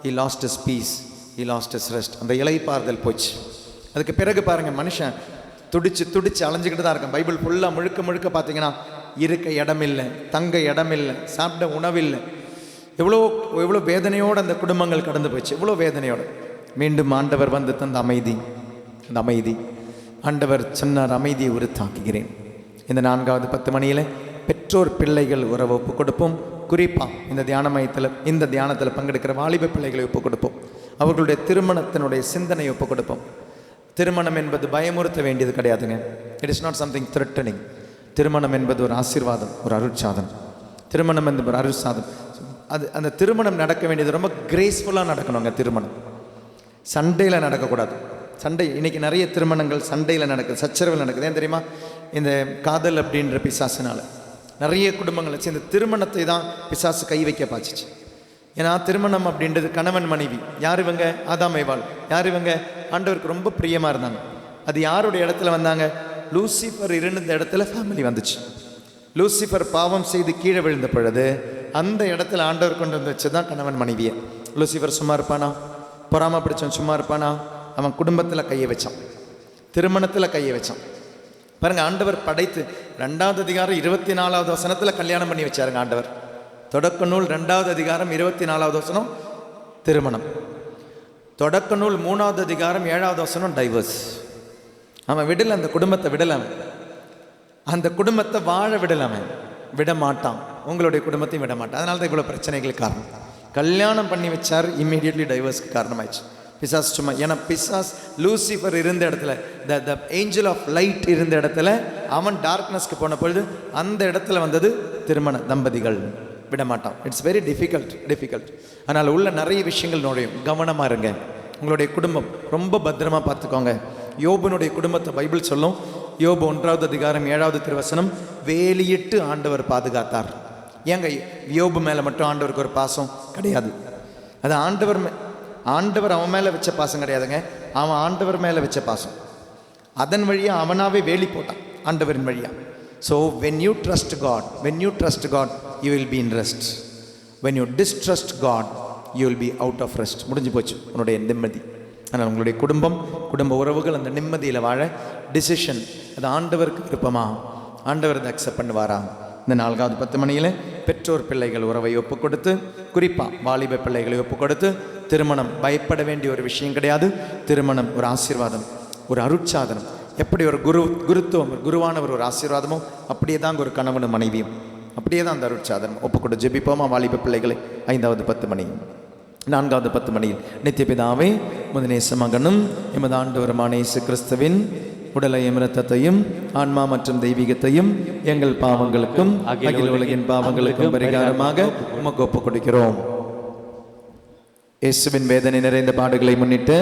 he lost his peace, he lost his rest. அந்த இளைப்பாறுதல் போச்சு. அதுக்கு பிறகு பாருங்க, மனுஷன் துடிச்சு அலைஞ்சிக்கிட்டு தான் இருக்கான். பைபிள் ஃபுல்லாக முழுக்க பார்த்தீங்கன்னா இருக்க இடம் இல்லை, தங்க இடம் இல்லை, சாப்பிட உணவில்லை. எவ்வளோ வேதனையோடு அந்த குடும்பங்கள் கடந்து போச்சு, எவ்வளோ வேதனையோடு. மீண்டும் ஆண்டவர் வந்து தந்த அமைதி, அந்த அமைதி ஆண்டவர் சொன்னார், அமைதியை உறுத்தாக்குகிறேன். இந்த 4வது 10 மணியில் பெற்றோர் பிள்ளைகள் உறவை ஒப்பு கொடுப்போம். குறிப்பாக இந்த தியானத்தில் பங்கெடுக்கிற வாலிப பிள்ளைகளை ஒப்பு கொடுப்போம். அவர்களுடைய திருமணத்தினுடைய சிந்தனையை ஒப்பு கொடுப்போம். திருமணம் என்பது பயமுறுத்த வேண்டியது கிடையாதுங்க. It is not something threatening. திருமணம் என்பது ஒரு ஆசீர்வாதம், ஒரு அருட்சாதனம். திருமணம் என்பது ஒரு அருட்சாதனம். அந்த திருமணம் நடக்க வேண்டியது ரொம்ப கிரேஸ்ஃபுல்லாக நடக்கணுங்க. திருமணம் சண்டையில் நடக்கக்கூடாது. இன்னைக்கு நிறைய திருமணங்கள் சண்டையில் நடக்குது, சச்சரவில் நடக்குது. ஏன் தெரியுமா? இந்த காதல் அப்படின்ற பிசாசினால் நிறைய குடும்பங்கள் வச்சு இந்த திருமணத்தை தான் பிசாசு கை வைக்க பாய்ச்சிச்சு. ஏன்னா திருமணம் அப்படின்றது கணவன் மனைவி. யார் இவங்க? ஆதாம் ஏவாள். யார் இவங்க? ஆண்டவருக்கு ரொம்ப பிரியமாக இருந்தாங்க. அது யாருடைய இடத்துல வந்தாங்க? லூசிஃபர் இருந்த இடத்துல ஃபேமிலி வந்துச்சு. லூசிஃபர் பாவம் செய்து கீழே விழுந்த பொழுது அந்த இடத்துல ஆண்டவர் கொண்டு வந்து வச்சு தான் கணவன் மனைவியை. லூசிஃபர் சும்மா இருப்பானா? பொறாம பிடிச்சவன் சும்மா இருப்பானா? அவன் குடும்பத்தில் கையை வச்சான், திருமணத்தில் கையை வச்சான். பாருங்க, ஆண்டவர் படைத்து 2வது அதிகாரம் 24வது வசனத்தில் கல்யாணம் பண்ணி வச்சாருங்க ஆண்டவர். தொடக்க நூல் 2வது அதிகாரம் 24வது வசனம் திருமணம். தொடக்க நூல் 3வது அதிகாரம் 7வது வசனம் டைவர்ஸ். அவன் விடல, அந்த குடும்பத்தை விடலாம், அந்த குடும்பத்தை வாழ விடலாம, விட மாட்டான். உங்களுடைய குடும்பத்தையும் விட மாட்டான். அதனால தான் இவ்வளோ பிரச்சனைகளுக்கு காரணம். கல்யாணம் பண்ணி வச்சார், இம்மீடியட்லி டைவர்ஸ்க்கு காரணமாயிடுச்சு. பிசாஸ் சும்மா, ஏன்னா பிசாஸ் லூசிஃபர் இருந்த இடத்துல, த ஏஞ்சல் ஆஃப் லைட் இருந்த இடத்துல அவன் டார்க்னஸ்க்கு போன பொழுது அந்த இடத்துல வந்தது திருமண தம்பதிகள். விட மாட்டான். It's very difficult. அதனால் உள்ள நிறைய விஷயங்கள் நுழையும். கவனமாக இருங்க. உங்களுடைய குடும்பம் ரொம்ப பத்திரமா பார்த்துக்கோங்க. யோபுனுடைய குடும்பத்தை பைபிள் சொல்லும். யோபு 1வது அதிகாரம் 7வது திருவசனம், வேலியிட்டு ஆண்டவர் பாதுகாத்தார். ஏங்க யோபு மேலே மட்டும் ஆண்டவருக்கு ஒரு பாசம் கிடையாது. அது ஆண்டவர் அவன் மேலே வச்ச பாசம் கிடையாதுங்க. அவன் ஆண்டவர் மேலே வச்ச பாசம். அதன் வழியாக அவனாவே வேலி போட்டான், ஆண்டவரின் வழியாக. So when you trust God, you will be in rest. When you distrust God, you will be out of rest. முடிஞ்சு போச்சு உன்னுடைய நிம்மதி. ஆனால் உங்களுடைய குடும்ப உறவுகள் அந்த நிம்மதியில் வாழ டிசிஷன், அது ஆண்டவருக்கு விருப்பமா? ஆண்டவர் அதை அக்செப்ட் பண்ணுவாரா? இந்த 4வது 10 மணியில் பெற்றோர் பிள்ளைகள் உறவை ஒப்பு கொடுத்து, குறிப்பாக வாலிப பிள்ளைகளை ஒப்பு கொடுத்து, திருமணம் பயப்பட வேண்டிய ஒரு விஷயம் கிடையாது. திருமணம் ஒரு ஆசீர்வாதம், ஒரு அருட்சாதனம். எப்படி ஒரு குருத்துவம், ஒரு குருவானவர் ஒரு ஆசீர்வாதமோ அப்படியே தான் ஒரு கணவனும் மனைவியும், அப்படியே தான் அந்த அருட்சாதனம். ஒப்புக்கொண்டு ஜெபிப்போமா வாலிப பிள்ளைகளை. 5வது 10 மணி. 4வது 10 மணியில் நித்திய பிதாவே, உமது நேச மகனும் எமது ஆண்டவருமான இயேசு கிறிஸ்துவின் உடலையும் இரத்தத்தையும் ஆன்மா மற்றும் தெய்வீகத்தையும் எங்கள் பாவங்களுக்கும் அகில உலகின் பாவங்களுக்கும் பரிகாரமாக உமக்கு ஒப்புக் கொடுக்கிறோம். இயேசுவின் வேதனை நிறைந்த பாடுகளை முன்னிட்டு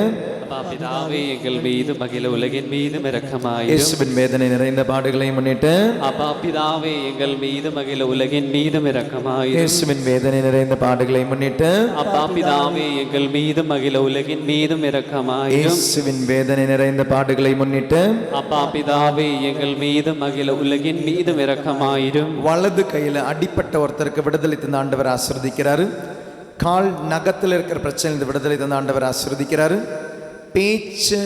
பிதாவே எங்கள் மீது மகிழ உலகின் மீது இரக்கமாயிரும். இயேசுவின் வேதனை நிறைந்த பாடுகளை முன்னிட்டு அப்பா பிதாவே எங்கள் மீது மகிழ உலகின் மீது இரக்கமாயிரும். இயேசுவின் வேதனை நிறைந்த பாடுகளை முன்னிட்டு அப்பா பிதாவே எங்கள் மீது மகிழ உலகின் மீது இரக்கமாயிரும். இயேசுவின் வேதனை நிறைந்த பாடுகளை முன்னிட்டு அப்பா பிதாவே எங்கள் மீது மகிழ உலகின் மீது இரக்கமாயிரும். வலது கையில் அடிப்பட்ட ஒருத்தருக்கு விடுதலை தந்த ஆண்டவர் ஆசீர்வதிக்கிறாரு. கால் நகத்தில் இருக்கிற பிரச்சனை விடுதலை தந்த ஆண்டவர் ஆசீர்வதிக்கிறாரு. பேச்சு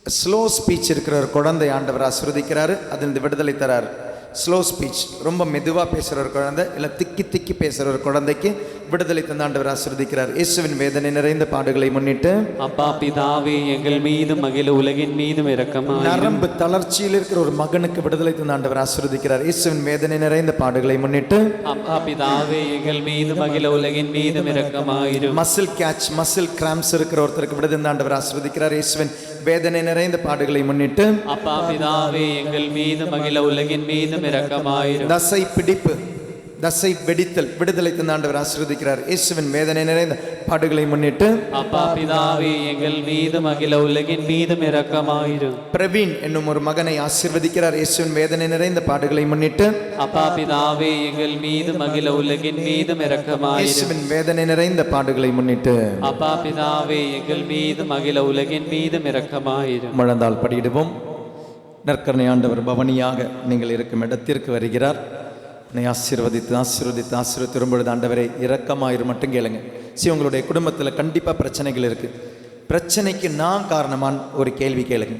ஸ்லோ ஸ்பீச் இருக்கிற ஒரு குழந்தை ஆண்டவர் ஆசீர்வதிக்கிறாரு, அதில் விடுதலை தராரு. ஸ்லோ ஸ்பீச், ரொம்ப மெதுவாக பேசுகிற ஒரு குழந்தை, இல்லை திக்கி பேசுகிற ஒரு குழந்தைக்கு விடுதலை தந்த ஆண்டவர் ஆசீர்வதிக்கிறார். இயேசுவின் வேதனை நிறைந்த பாடுகளை முன்னிட்டு அப்பா பிதாவே எங்கள் மீது மகிழ உலகின் மீதும் இரக்கமாயிரும். நரம்பு தளர்ச்சியில் இருக்கிற ஒரு மகனுக்கு விடுதலை தந்த ஆண்டவர் ஆசீர்வதிக்கிறார். இயேசுவின் வேதனை நிறைந்த பாடுகளை முன்னிட்டு அப்பா பிதாவே எங்கள் மீது மகிழ உலகின் மீதும் இரக்கமாயிரும். மசில் கிராம்ஸ் இருக்கிற ஒருத்தருக்கு விடுதலை தந்த ஆண்டவர் ஆசீர்வதிக்கிறார். இயேசுவின் வேதனை நிறைந்த பாடுகளை முன்னிட்டு அப்பா பிதாவே எங்கள் மீது மகிழ உலகின் மீதும் இரக்கமாயிரும். தசை பிடிப்பு, தசை வெடித்தல் விடுதலை தந்த ஆண்டவர் ஆசீர்வதிக்கிறார். இயேசுவின் வேதனை நிறைந்த பாடுகளை முன்னிட்டு அப்பா பிதாவே எங்கள் மீது மகிழ உலகின் மீதும் இரக்கமாயிரும். பிரவீன் என்னும் ஒரு மகனை ஆசீர்வதிக்கிறார். இயேசுவின் வேதனை நிறைந்த பாடுகளை முன்னிட்டு அப்பா பிதாவே எங்கள் மீது மகிழ உலகின் மீதும் இரக்கமாயிரும். இயேசுவின் வேதனை நிறைந்த பாடுகளை முன்னிட்டு அப்பா பிதாவே எங்கள் மீது மகிழ உலகின் மீதும் இரக்கமாயிரும். முழந்தால் படியிடுவோம். நற்கருணை ஆண்டவர் பவனியாக நீங்கள் இருக்கும் இடத்திற்கு வருகிறார். என்னை ஆசீர்வதித்து திரும்பொழுது ஆண்டவரை இரக்கமாயிரும் மட்டும் கேளுங்க. உங்களுடைய குடும்பத்தில் கண்டிப்பாக பிரச்சனைகள் இருக்குது. பிரச்சனைக்கு நான் காரணமான்னு ஒரு கேள்வி கேளுங்க.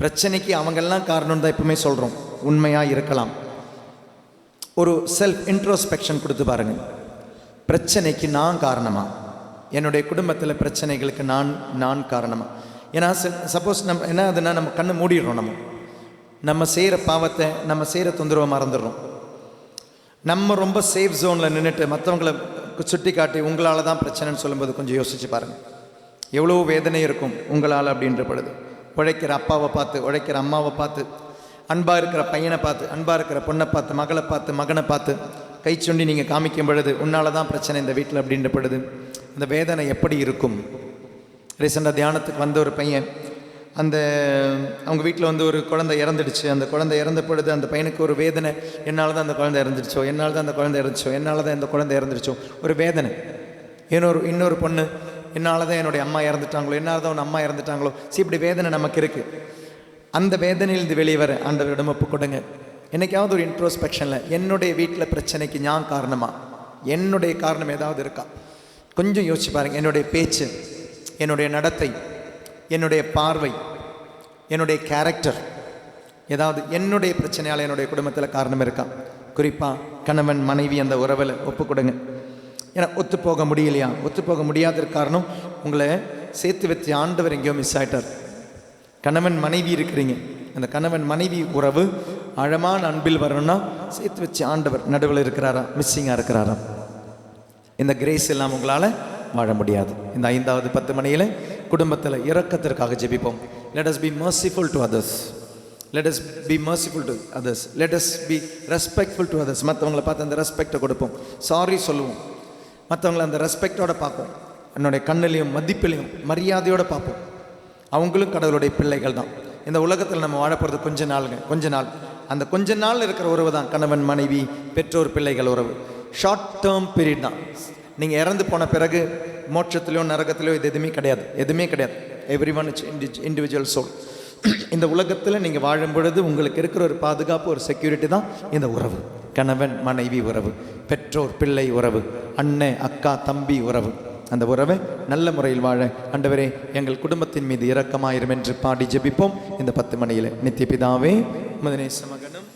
பிரச்சனைக்கு அவங்கெல்லாம் காரணம்னு தான் எப்பவுமே சொல்கிறோம், உண்மையாக இருக்கலாம். ஒரு செல்ஃப் இன்ட்ரோஸ்பெக்ஷன் கொடுத்து பாருங்கள். பிரச்சனைக்கு நான் காரணமா? என்னுடைய குடும்பத்தில் பிரச்சனைகளுக்கு நான் காரணமா? ஏன்னா சப்போஸ் நம்ம என்ன அதுனா நம்ம கண்ணை மூடிடுறோம். நம்ம செய்கிற பாவத்தை, நம்ம செய்கிற தொந்தரவை மறந்துடுறோம். நம்ம ரொம்ப சேஃப் ஜோனில் நின்றுட்டு மற்றவங்களை சுட்டி காட்டி உங்களால் தான் பிரச்சனைன்னு சொல்லும்போது கொஞ்சம் யோசிச்சு பாருங்கள். எவ்வளோ வேதனை இருக்கும் உங்களால் அப்படின்ற பொழுது. உழைக்கிற அப்பாவை பார்த்து, உழைக்கிற அம்மாவை பார்த்து, அன்பாக இருக்கிற பையனை பார்த்து, அன்பாக இருக்கிற பொண்ணை பார்த்து, மகளை பார்த்து, மகனை பார்த்து கை சுண்டி நீங்கள் காமிக்கும் பொழுது உன்னால் தான் பிரச்சனை இந்த வீட்டில் அப்படின்ற பொழுது அந்த வேதனை எப்படி இருக்கும்? ரீசெண்டாக தியானத்துக்கு வந்த ஒரு பையன், அவங்க வீட்டில் ஒரு குழந்தை இறந்துடுச்சு. அந்த குழந்தை இறந்த பொழுது அந்த பையனுக்கு ஒரு வேதனை. என்னால் தான் அந்த குழந்தை இறந்துடுச்சோ, என்னால் தான் அந்த குழந்தை இறந்துச்சோ, என்னால் தான் இந்த குழந்தை இறந்துடுச்சோ, ஒரு வேதனை. இன்னொரு பொண்ணு, என்னால் தான் என்னுடைய அம்மா இறந்துட்டாங்களோ, என்னால் தான் உன் அம்மா இறந்துட்டாங்களோ. இப்படி வேதனை நமக்கு இருக்குது. அந்த வேதனையிலிருந்து வெளியே வர ஆண்டவரிடம் ஒப்பு கொடுங்க. என்னைக்காவது ஒரு இன்ட்ரோஸ்பெக்ஷனில் என்னுடைய வீட்டில் பிரச்சனைக்கு நான் காரணமா? என்னுடைய காரணம் ஏதாவது இருக்கா? கொஞ்சம் யோசிச்சு பாருங்கள். என்னுடைய பேச்சு, என்னுடைய நடத்தை, என்னுடைய பார்வை, என்னுடைய கேரக்டர், ஏதாவது என்னுடைய பிரச்சனையால் என்னுடைய குடும்பத்தில் காரணம் இருக்கா? குறிப்பாக கணவன் மனைவி அந்த உறவில் ஒப்பு கொடுங்க. ஏன்னா ஒத்துப்போக முடியலையா? ஒத்துப்போக முடியாத காரணம் உங்களை சேர்த்து வச்சு ஆண்டவர் எங்கேயோ மிஸ் ஆகிட்டார். கணவன் மனைவி இருக்கிறீங்க, அந்த கணவன் மனைவி உறவு ஆழமான அன்பில் வரணும்னா சேர்த்து வச்சு ஆண்டவர் நடுவில் இருக்கிறாரா, மிஸ்ஸிங்காக இருக்கிறாரா? இந்த கிரேஸ் எல்லாம் உங்களால் வாழ முடியாது. இந்த 5வது 10 மணியில் குடும்பத்தில் இரக்கத்திற்காக ஜெபிப்போம். Let us be merciful to others. Let us be merciful to others. Let us be respectful to others. மற்றவங்களை பார்த்து அந்த ரெஸ்பெக்டை கொடுப்போம், சாரி சொல்லுவோம். மற்றவங்களை அந்த ரெஸ்பெக்டோடு பார்ப்போம், என்னுடைய கண்ணிலையும் மதிப்பிலையும் மரியாதையோடு பார்ப்போம். அவங்களும் கடவுளுடைய பிள்ளைகள் தான். இந்த உலகத்தில் நம்ம வாழ போகிறது கொஞ்ச நாள். அந்த கொஞ்ச நாள் இருக்கிற உறவு தான் கணவன் மனைவி பெற்றோர் பிள்ளைகள் உறவு. ஷார்ட் டேர்ம் பீரியட் தான். நீங்கள் இறந்து போன பிறகு மோட்சத்திலையோ நரகத்திலையோ இது எதுவுமே கிடையாது. Everyone is individual soul. இந்த உலகத்தில் நீங்கள் வாழும் பொழுது உங்களுக்கு இருக்கிற ஒரு பாதுகாப்பு, ஒரு செக்யூரிட்டி தான் இந்த உறவு. கணவன் மனைவி உறவு, பெற்றோர் பிள்ளை உறவு, அண்ணன் அக்கா தம்பி உறவு. அந்த உறவை நல்ல முறையில் வாழ ஆண்டவரே எங்கள் குடும்பத்தின் மீது இரக்கமாயிரும் என்று பாடி ஜெபிப்போம். இந்த 10 மணியில் நித்திய பிதாவே உமது மகனும்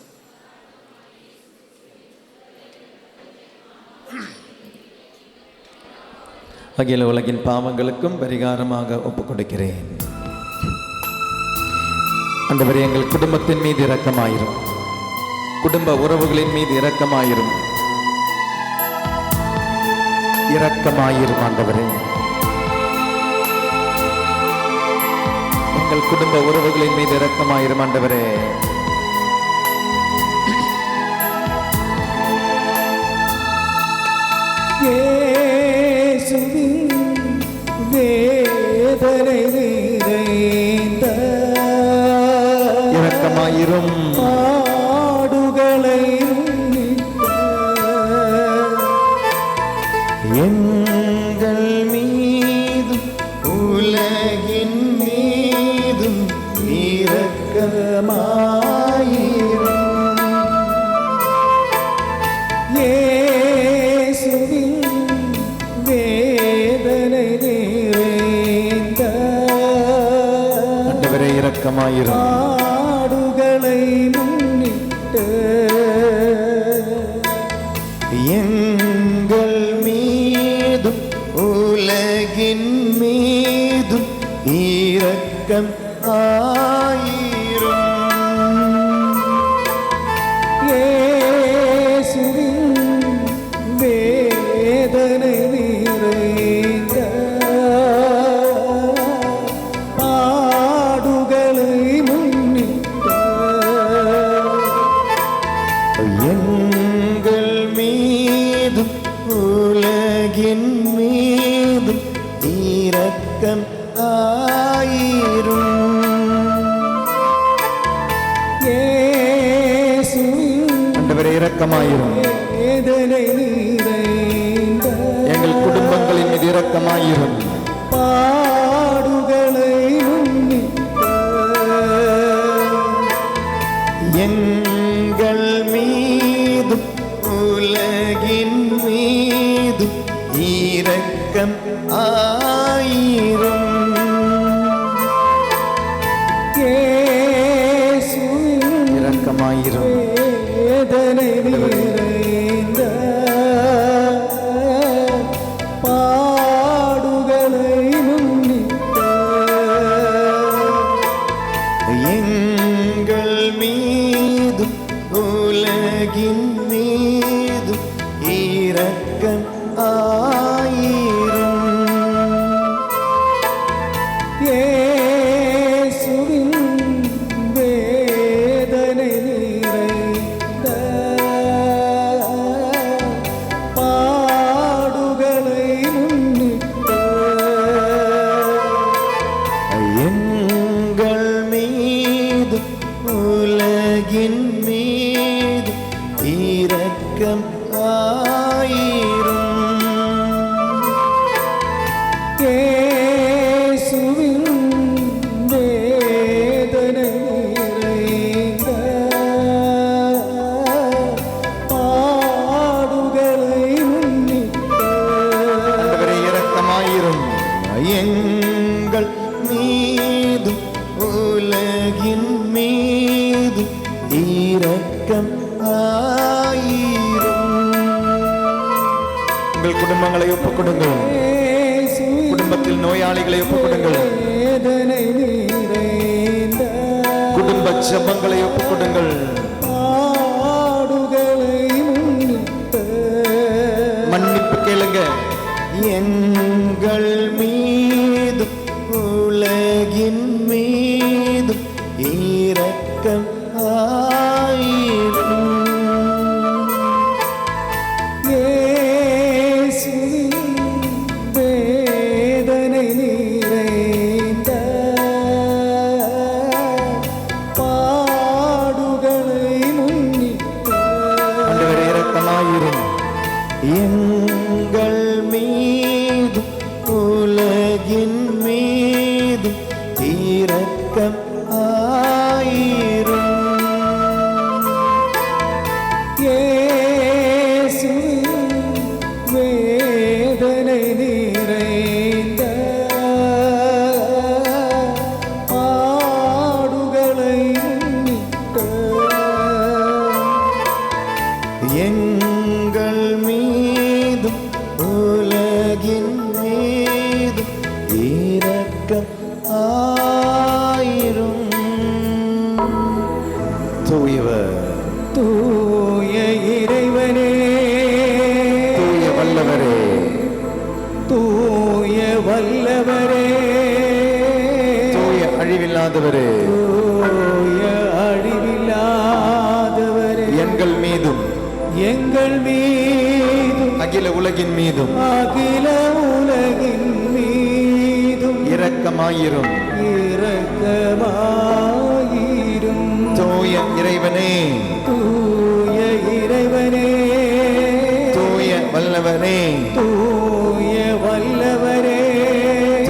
அகில உலகின் பாவங்களுக்கும் பரிகாரமாக ஒப்புக் கொடுக்கிறேன். ஆண்டவரே எங்கள் குடும்பத்தின் மீது இரக்கமாயிரும், குடும்ப உறவுகளின் மீது இரக்கமாயிரும் ஆண்டவரே. எங்கள் குடும்ப உறவுகளின் மீது இரக்கமாயிரும் ஆண்டவரே. வேதனை நிறைந்த இரக்கமாயிரும் பாடுகளை எங்கள் மீதும் உலகின் மீதும் இரக்கமாயிரும். இயேசுவின் வேதனை நிறைந்த ஆண்டவரே இரக்கமாயிரும். பாடுகளை முன்னிட்டு எங்கள் மீதும் உலகின் மீதும் இரக்கம் ஆயிரும். இயேசுவின் வேதனை நிறைந்த பாடுகளை முன்னிட்டு எங்கள் மீதும் உலகின் மீதும் இரக்கம் ஆயிரும். ஆண்டவரே இரக்கமாயிரும். வேதனை நிறைந்த எங்கள் குடும்பங்களின் மீது இரக்கமாயிரும். பாடுகளை முன்னிட்டு உலகின் மீதும் இரக்கம் ஆயிரும். இயேசுவின் வேதனை நிறைந்த பாடுகளை முன்னிட்டு எங்கள் மீது உலகின் மீது இரக்கம் ஆயிரும். இயேசுவின் வேதனை நிறைந்த பாடுகளை முன்னிட்டு ஆண்டவரே இரக்கமாயிரும். எங்கள் மீதும் உலகின் மீது இரக்கம் ஆயிரும். உங்கள் குடும்பங்களை ஒப்புக்கொடுங்கள். குடும்பத்தில் நோயாளிகளை ஒப்புக்கொடுங்கள். வேதனை நிறைந்த குடும்ப ஜெபங்களை ஒப்புக்கொடுங்கள். பாடுகளை முன்னிட்டு மன்னிப்பு கேளுங்க. எங்கள் மீது உலகின் மீது இரக்கம் ஆயிரும். இயேசுவின் வேதனை நிறைந்த பாடுகளை முன்னிட்டு ஆண்டவரே இரக்கமாயிரும். எங்கள் மீது உலகின் மீது இரக்கம் ஆயிரும். இயேசுவின் வேதனை நிறைந்த பாடுகளை முன்னிட்டு எங்கள் மீதும் உலகின் மீதும் இரக்கம் ஆயிரும். தூயவர், தூய இறைவனே, தூய வல்லவரே, தூய வல்லவரே, தூய அழிவில்லாதவரே, தூய அழிவில்லாதவரே, எங்கள் மீதும் எங்கள் மீதும் அகில உலகின் மீதும் அகில உலகின் மீதும் இரக்கமாயிரும். இரக்கமாயிரும். தூய இறைவனே, தூய இறைவனே, தூய வல்லவரே, தூய வல்லவரே,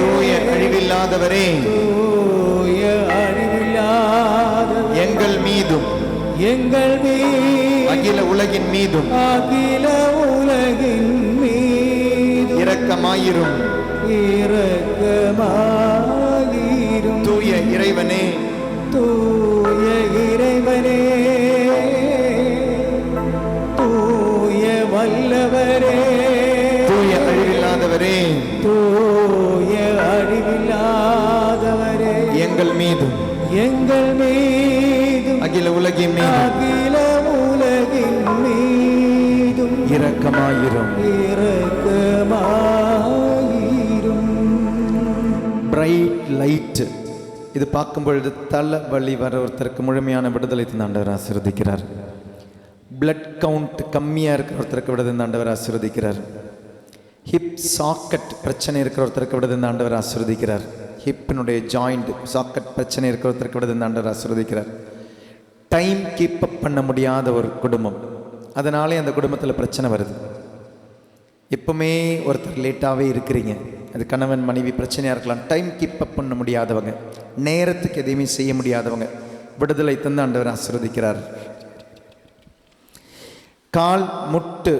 தூய அழிவில்லாதவரே, தூய அழிவில்லாதவரே, எங்கள் மீதும் எங்கள் மீதும் அகில உலகின் மீதும் அகில உலகின் மீதும் இரக்கமாயிரும். இரக்கமாயிரும். தூய இறைவனே, தூய இறைவனே, தூய வல்லவரே, தூய அழிவில்லாதவரே, தூய அழிவில்லாதவரே, எங்கள் மீதும் எங்கள் மீதும் அகில உலகின் மீதும் அகில உலகின் மீதும் இரக்கமாயிரும். இரக்கமாயிரும். Bright light. இது பார்க்கும் பொழுது தலை வலி வர ஒருத்தருக்கு முழுமையான விடுதலை தந்த ஆண்டவர் ஆசீர்வதிக்கிறார். பிளட் கவுண்ட் கம்மியாக இருக்கிற ஒருத்தருக்கு விடுதலை தந்த ஆண்டவர் ஆசீர்வதிக்கிறார். ஹிப் சாக்கெட் பிரச்சனை இருக்கிற ஒருத்தருக்கு விடுதலை தந்த ஆண்டவர் ஆசீர்வதிக்கிறார். ஹிப்பினுடைய ஜாயிண்ட் சாக்கெட் பிரச்சனை இருக்கிற ஒருத்தருக்கு விடுதலை தந்த ஆண்டவர் ஆசீர்வதிக்கிறார். டைம் கீப் அப் பண்ண முடியாத ஒரு குடும்பம், அதனாலே அந்த குடும்பத்தில் பிரச்சனை வருது. எப்பவுமே ஒருத்தர் லேட்டாகவே இருக்கிறீங்க, அது கணவன் மனைவி பிரச்சனையாக இருக்கலாம். டைம் கீப் அப் பண்ண முடியாதவங்க, நேரத்துக்கு எதையுமே செய்ய முடியாதவங்க விடுதலை தந்து ஆண்டவர் ஆசீர்வதிக்கிறார். கால் முட்டு,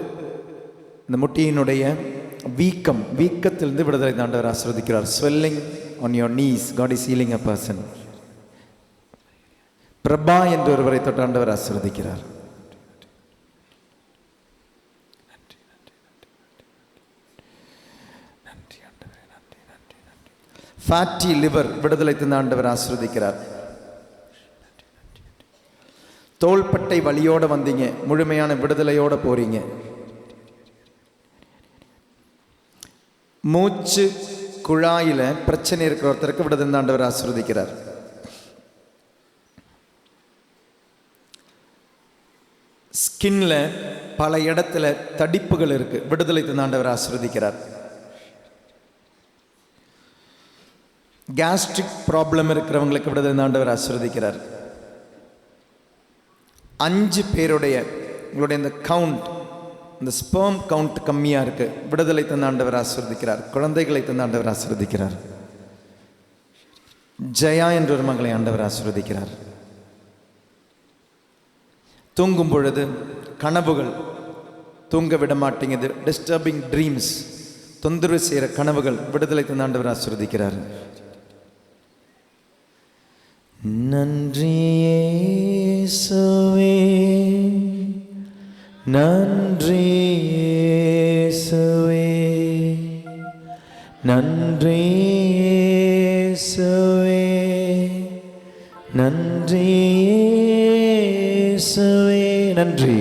இந்த முட்டியினுடைய வீக்கத்திலிருந்து விடுதலை தந்து ஆண்டவர் ஆசீர்வதிக்கிறார். Swelling on your knees, God is healing a person. Prabha என்று ஒருவரை தொட்டு ஆண்டவர் ஆசீர்வதிக்கிறார். ஃபேட்டி லிவர் விடுதலை தந்த ஆண்டவர் ஆசீர்வதிக்கிறார். தோள்பட்டை வலியோட வந்தீங்க, முழுமையான விடுதலையோட போறீங்க. மூச்சு குழாயில பிரச்சனை இருக்கிற ஒருத்தருக்கு விடுதலை ஆண்டவர் ஆசீர்வதிக்கிறார். ஸ்கின்ல பல இடத்துல தடிப்புகள் இருக்கு, விடுதலை ஆண்டவர் ஆசீர்வதிக்கிறார். கேஸ்ட்ரிக் ப்ராப்ளம் இருக்கிறவங்களுக்கு விடுதலை ஆண்டவர் ஆசீர்வதிக்கிறார். 5 பேருடைய உங்களுடைய இந்த கவுண்ட், இந்த ஸ்பெர்ம் கவுண்ட் கம்மியாக இருக்கு, விடுதலை ஆண்டவர் ஆசீர்வதிக்கிறார். குழந்தைகளை ஆண்டவர் ஆசீர்வதிக்கிறார். ஜெயா என்ற ஒரு மகளை ஆண்டவர் ஆசீர்வதிக்கிறார். தூங்கும் பொழுது கனவுகள் தூங்க விட மாட்டேங்குது, டிஸ்டர்பிங் ட்ரீம்ஸ், தொந்தரவு செய்கிற கனவுகள், விடுதலை ஆண்டவர் ஆசீர்வதிக்கிறார். நன்றி இயேசுவே, நன்றி இயேசுவே, நன்றி இயேசுவே, நன்றி இயேசுவே, நன்றி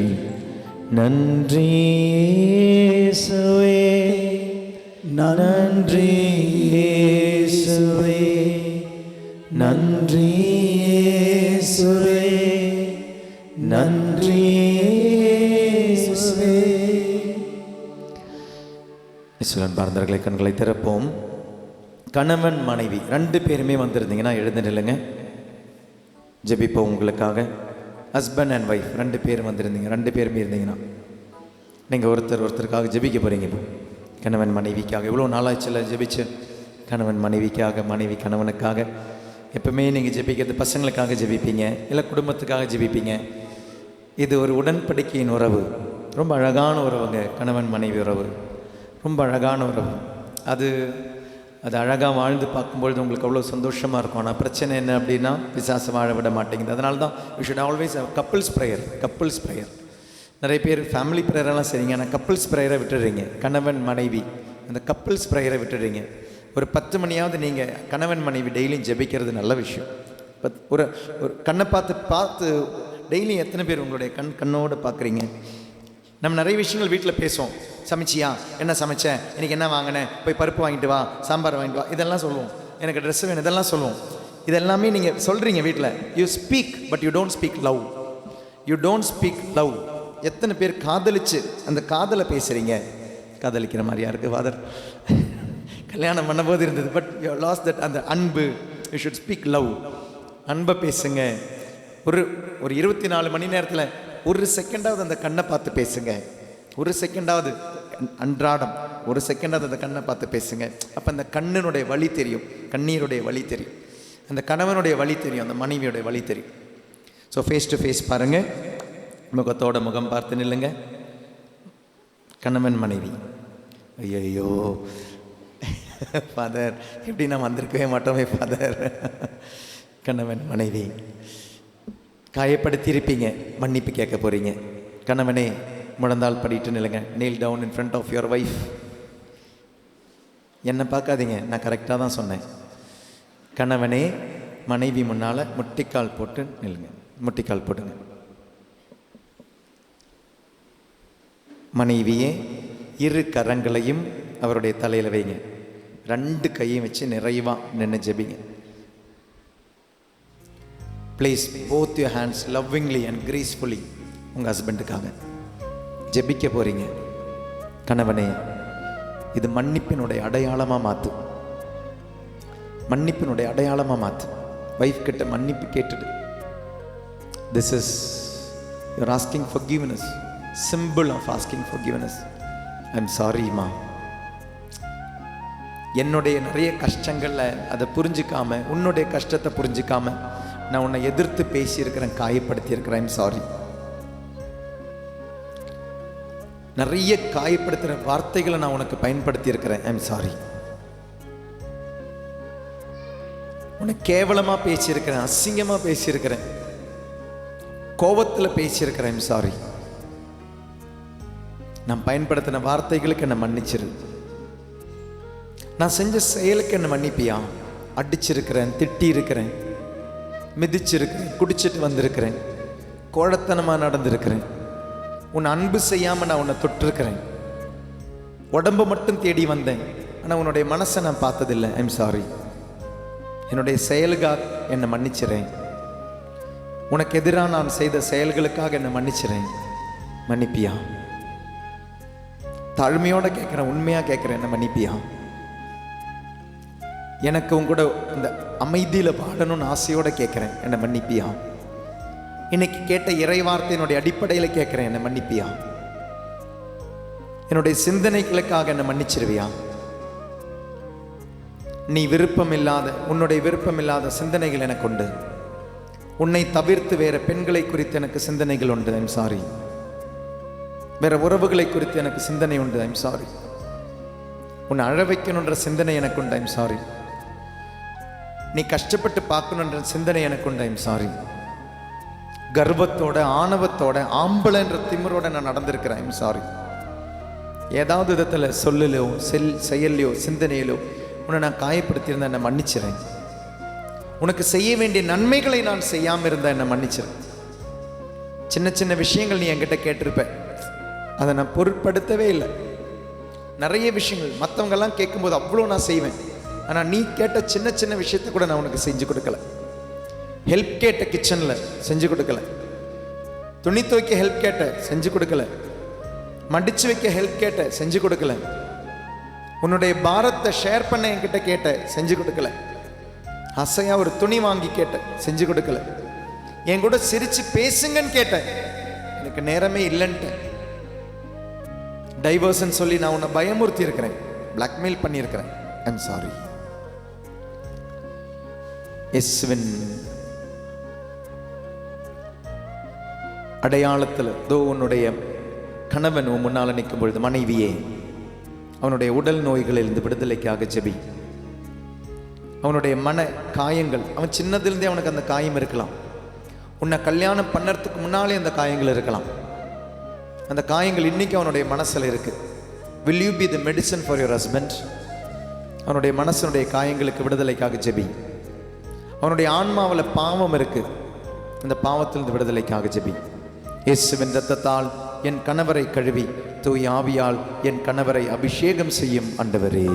நன்றி இயேசுவே, நன்றி இயேசுவே, நன்றி இயேசுவே, நன்றி இயேசுவே. பார்ந்தவர்களை கண்களை திறப்போம். கணவன் மனைவி 2 பேருமே வந்திருந்தீங்கன்னா எழுந்து நில்லுங்க, ஜெபிப்போம் உங்களுக்காக. ஹஸ்பண்ட் அண்ட் ஒய்ஃப் 2 பேர் வந்திருந்தீங்க, 2 பேருமே இருந்தீங்கன்னா நீங்கள் ஒருத்தருக்காக ஜெபிக்க போகிறீங்க. கணவன் மனைவிக்காக எவ்வளோ நாளாச்சுல ஜெபிச்சு, கணவன் மனைவிக்காக, மனைவி கணவனுக்காக. எப்பவுமே நீங்கள் ஜெபிக்கிறது பசங்களுக்காக ஜெபிப்பீங்க, இல்லை குடும்பத்துக்காக ஜெபிப்பீங்க. இது ஒரு உடன்படிக்கையின் உறவு, ரொம்ப அழகான உறவுங்க. கணவன் மனைவி உறவு ரொம்ப அழகான உறவு. அது அழகாக வாழ்ந்து பார்க்கும்பொழுது உங்களுக்கு அவ்வளோ சந்தோஷமாக இருக்கும். ஆனால் பிரச்சனை என்ன அப்படின்னா, பிசாசு வாழ விட மாட்டேங்குது. அதனால தான் you should always couples prayer. Couples prayer நிறைய பேர் ஃபேமிலி ப்ரேயரெல்லாம் சரிங்க, ஆனால் கப்புள்ஸ் ப்ரேயரை விட்டுடுறீங்க. கணவன் மனைவி அந்த கப்புள்ஸ் ப்ரேயரை விட்டுடுறீங்க. ஒரு 10 மணியாவது நீங்கள் கணவன் மனைவி டெய்லியும் ஜெபிக்கிறது நல்ல விஷயம். ஒரு கண்ணை பார்த்து டெய்லியும் எத்தனை பேர் உங்களுடைய கண்ணோடு பார்க்குறீங்க? நம்ம நிறைய விஷயங்கள் வீட்டில் பேசுவோம். சமைச்சியா, என்ன சமைச்சேன், இன்றைக்கி என்ன வாங்கினேன், போய் பருப்பு வாங்கிட்டு வா, சாம்பார் வாங்கிட்டு வா, இதெல்லாம் சொல்லுவோம். எனக்கு ட்ரெஸ் வேணும், இதெல்லாம் சொல்லுவோம். இதெல்லாமே நீங்கள் சொல்கிறீங்க வீட்டில். You speak but you don't speak love. You don't speak love. எத்தனை பேர் காதலிச்சு அந்த காதலை பேசுகிறீங்க? காதலிக்கிற மாதிரியா இருக்குது ஃபாதர், கல்யாணம் பண்ணும்போது இருந்தது, பட் யூ லாஸ்ட் தட். அந்த அன்பு, யூ ஷுட் ஸ்பீக் லவ். அன்பை பேசுங்க. ஒரு 24 மணி நேரத்தில் 1 செகண்டாவது அந்த கண்ணை பார்த்து பேசுங்க. 1 செகண்டாவது அன்றாடம் 1 செகண்டாவது அந்த கண்ணை பார்த்து பேசுங்க. அப்போ அந்த கண்ணினுடைய வலி தெரியும், கண்ணீருடைய வலி தெரியும், அந்த கணவனுடைய வலி தெரியும், அந்த மனைவியோடைய வலி தெரியும். ஸோ ஃபேஸ் டு ஃபேஸ் பாருங்கள், முகத்தோட முகம் பார்த்து நில்லுங்க. கணவன் மனைவி. ஐயோ ஃபாதர், எப்படி நான் வந்திருக்கவே மாட்டோமே ஃபாதர். கணவன் மனைவி காயப்படுத்தியிருப்பீங்க, மன்னிப்பு கேட்க போகிறீங்க. கணவனே முழந்தால் படிட்டு நில்லுங்க. Kneel down in front of your wife. என்னை பார்க்காதீங்க, நான் கரெக்டாக தான் சொன்னேன். கணவனே மனைவி முன்னால் முட்டிக்கால் போட்டு நில்லுங்க. முட்டிக்கால் போட்டுங்க. மனைவியே 2 கரங்களையும் அவருடைய தலையில் வைங்க. 2 கையும் வச்சு நிறைவாக நின்று ஜெபிங்க. Please both your hands lovingly and gracefully உங்கள் ஹஸ்பண்டுக்காக ஜெபிக்க போகிறீங்க. கணவனே, இது மன்னிப்பினுடைய அடையாளமாக மாற்று. மன்னிப்பினுடைய அடையாளமாக மாற்று. வைஃப் கிட்ட மன்னிப்பு கேட்டுடு. This is your asking forgiveness, symbol of asking forgiveness. I'm சாரிம்மா, என்னுடைய நிறைய கஷ்டங்களில் அதை புரிஞ்சிக்காம, உன்னுடைய கஷ்டத்தை புரிஞ்சிக்காம நான் உன்னை எதிர்த்து பேசியிருக்கிறேன், காயப்படுத்தியிருக்கிறேன். I'm sorry. நிறைய காயப்படுத்துகிற வார்த்தைகளை நான் உனக்கு பயன்படுத்தி இருக்கிறேன். I'm sorry. உன்னை கேவலமாக பேசியிருக்கிறேன், அசிங்கமாக பேசியிருக்கிறேன், கோபத்தில் பேசியிருக்கிறேன். I'm sorry. நான் பயன்படுத்தின வார்த்தைகளுக்கு என்னை மன்னிச்சிரு. நான் செஞ்ச செயலுக்கு என்னை மன்னிப்பியா? அடிச்சிருக்கிறேன், திட்டி இருக்கிறேன், மிதிச்சிருக்கிறேன், குடிச்சிட்டு வந்திருக்கிறேன், கோழத்தனமாக நடந்திருக்கிறேன். உன் அன்பு செய்யாமல் நான் உன்னை தொட்டிருக்கிறேன். உடம்பு மட்டும் தேடி வந்தேன், ஆனால் உன்னுடைய மனசை நான் பார்த்ததில்லை. I'm sorry. என்னுடைய செயலுக்காக என்னை மன்னிச்சிறேன். உனக்கு எதிராக நான் செய்த செயல்களுக்காக என்னை மன்னிச்சிறேன். மன்னிப்பியா? தாழ்மையோடு கேட்குறேன், உண்மையாக கேட்குறேன், என்னை மன்னிப்பியா? எனக்கு உன் கூட இந்த அமைதியில் பாடணும்னு ஆசையோடு கேட்குறேன், என்னை மன்னிப்பியா? இன்னைக்கு கேட்ட இறைவார்த்தையினுடைய அடிப்படையில் கேட்குறேன், என்னை மன்னிப்பியா? என்னுடைய சிந்தனைகளுக்காக என்னை மன்னிச்சிருவியா? நீ விருப்பம் இல்லாத, உன்னுடைய விருப்பம் இல்லாத சிந்தனைகள் எனக்கு உண்டு. உன்னை தவிர்த்து வேற பெண்களை குறித்து எனக்கு சிந்தனைகள் உண்டு. I'm sorry. வேற உறவுகளை குறித்து எனக்கு சிந்தனை உண்டு. I'm sorry. உன்னை அழ வைக்கணுன்ற சிந்தனை எனக்கு உண்டு. I'm sorry. நீ கஷ்டப்பட்டு பார்க்கணுன்ற சிந்தனை எனக்கு உண்டு. I'm sorry. கர்வத்தோட, ஆணவத்தோட, ஆம்பளைன்ற திமிரோட நான் நடந்திருக்கிறேன். I'm sorry. ஏதாவது விதத்தில் சொல்லலையோ செயல்லையோ சிந்தனையிலோ உன்னை நான் காயப்படுத்தியிருந்தேன், என்னை மன்னிச்சிறேன். உனக்கு செய்ய வேண்டிய நன்மைகளை நான் செய்யாமல் இருந்தேன், என்னை மன்னிச்சிறேன். சின்ன சின்ன விஷயங்கள் நீ என்கிட்ட கேட்டிருப்ப, அதை நான் பொருட்படுத்தவே இல்லை. நிறைய விஷயங்கள் மற்றவங்கெல்லாம் கேட்கும்போது அவ்வளோ நான் செய்வேன். ஆனால் நீ கேட்ட சின்ன சின்ன விஷயத்தை கூட நான் உனக்கு செஞ்சு கொடுக்கல. ஹெல்ப் கேட்ட கிச்சனில் செஞ்சு கொடுக்கல. துணி துவைக்க ஹெல்ப் கேட்ட செஞ்சு கொடுக்கல. மடிச்சு வைக்க ஹெல்ப் கேட்ட செஞ்சு கொடுக்கல. உன்னுடைய பாரத்தை ஷேர் பண்ண என்கிட்ட கேட்ட செஞ்சு கொடுக்கல. அசையா ஒரு துணி வாங்கி கேட்ட செஞ்சு கொடுக்கல. என் கூட சிரிச்சு பேசுங்கன்னு கேட்ட, எனக்கு நேரமே இல்லைன்ட்டு. டைவர்ஸ்ன்னு சொல்லி நான் உன்னை பயமுறுத்தி இருக்கிறேன், பிளாக்மெயில் பண்ணியிருக்கிறேன். I'm sorry. இயேசுவின் அடையாளத்தில் தோ உன்னுடைய கணவன் உன் முன்னால் நிற்கும் பொழுது, மனைவியே, அவனுடைய உடல் நோய்களிலிருந்து விடுதலைக்காக ஜெபி. அவனுடைய மன காயங்கள், அவன் சின்னதிலிருந்தே அவனுக்கு அந்த காயம் இருக்கலாம். உன்னை கல்யாணம் பண்ணறதுக்கு முன்னாலே அந்த காயங்கள் இருக்கலாம். அந்த காயங்கள் இன்னைக்கு அவனுடைய மனசில் இருக்கு. Will you be the medicine for your husband? அவனுடைய மனசனுடைய காயங்களுக்கு விடுதலைக்காக ஜெபி. அவனுடைய ஆன்மாவில் பாவம் இருக்கு, அந்த பாவத்திலிருந்து விடுதலைக்காக ஜெபி. இயேசுவின் இரத்தத்தால் என் கணவரை கழுவி தூய் ஆவியால் என் கணவரை அபிஷேகம் செய்யும் ஆண்டவரே.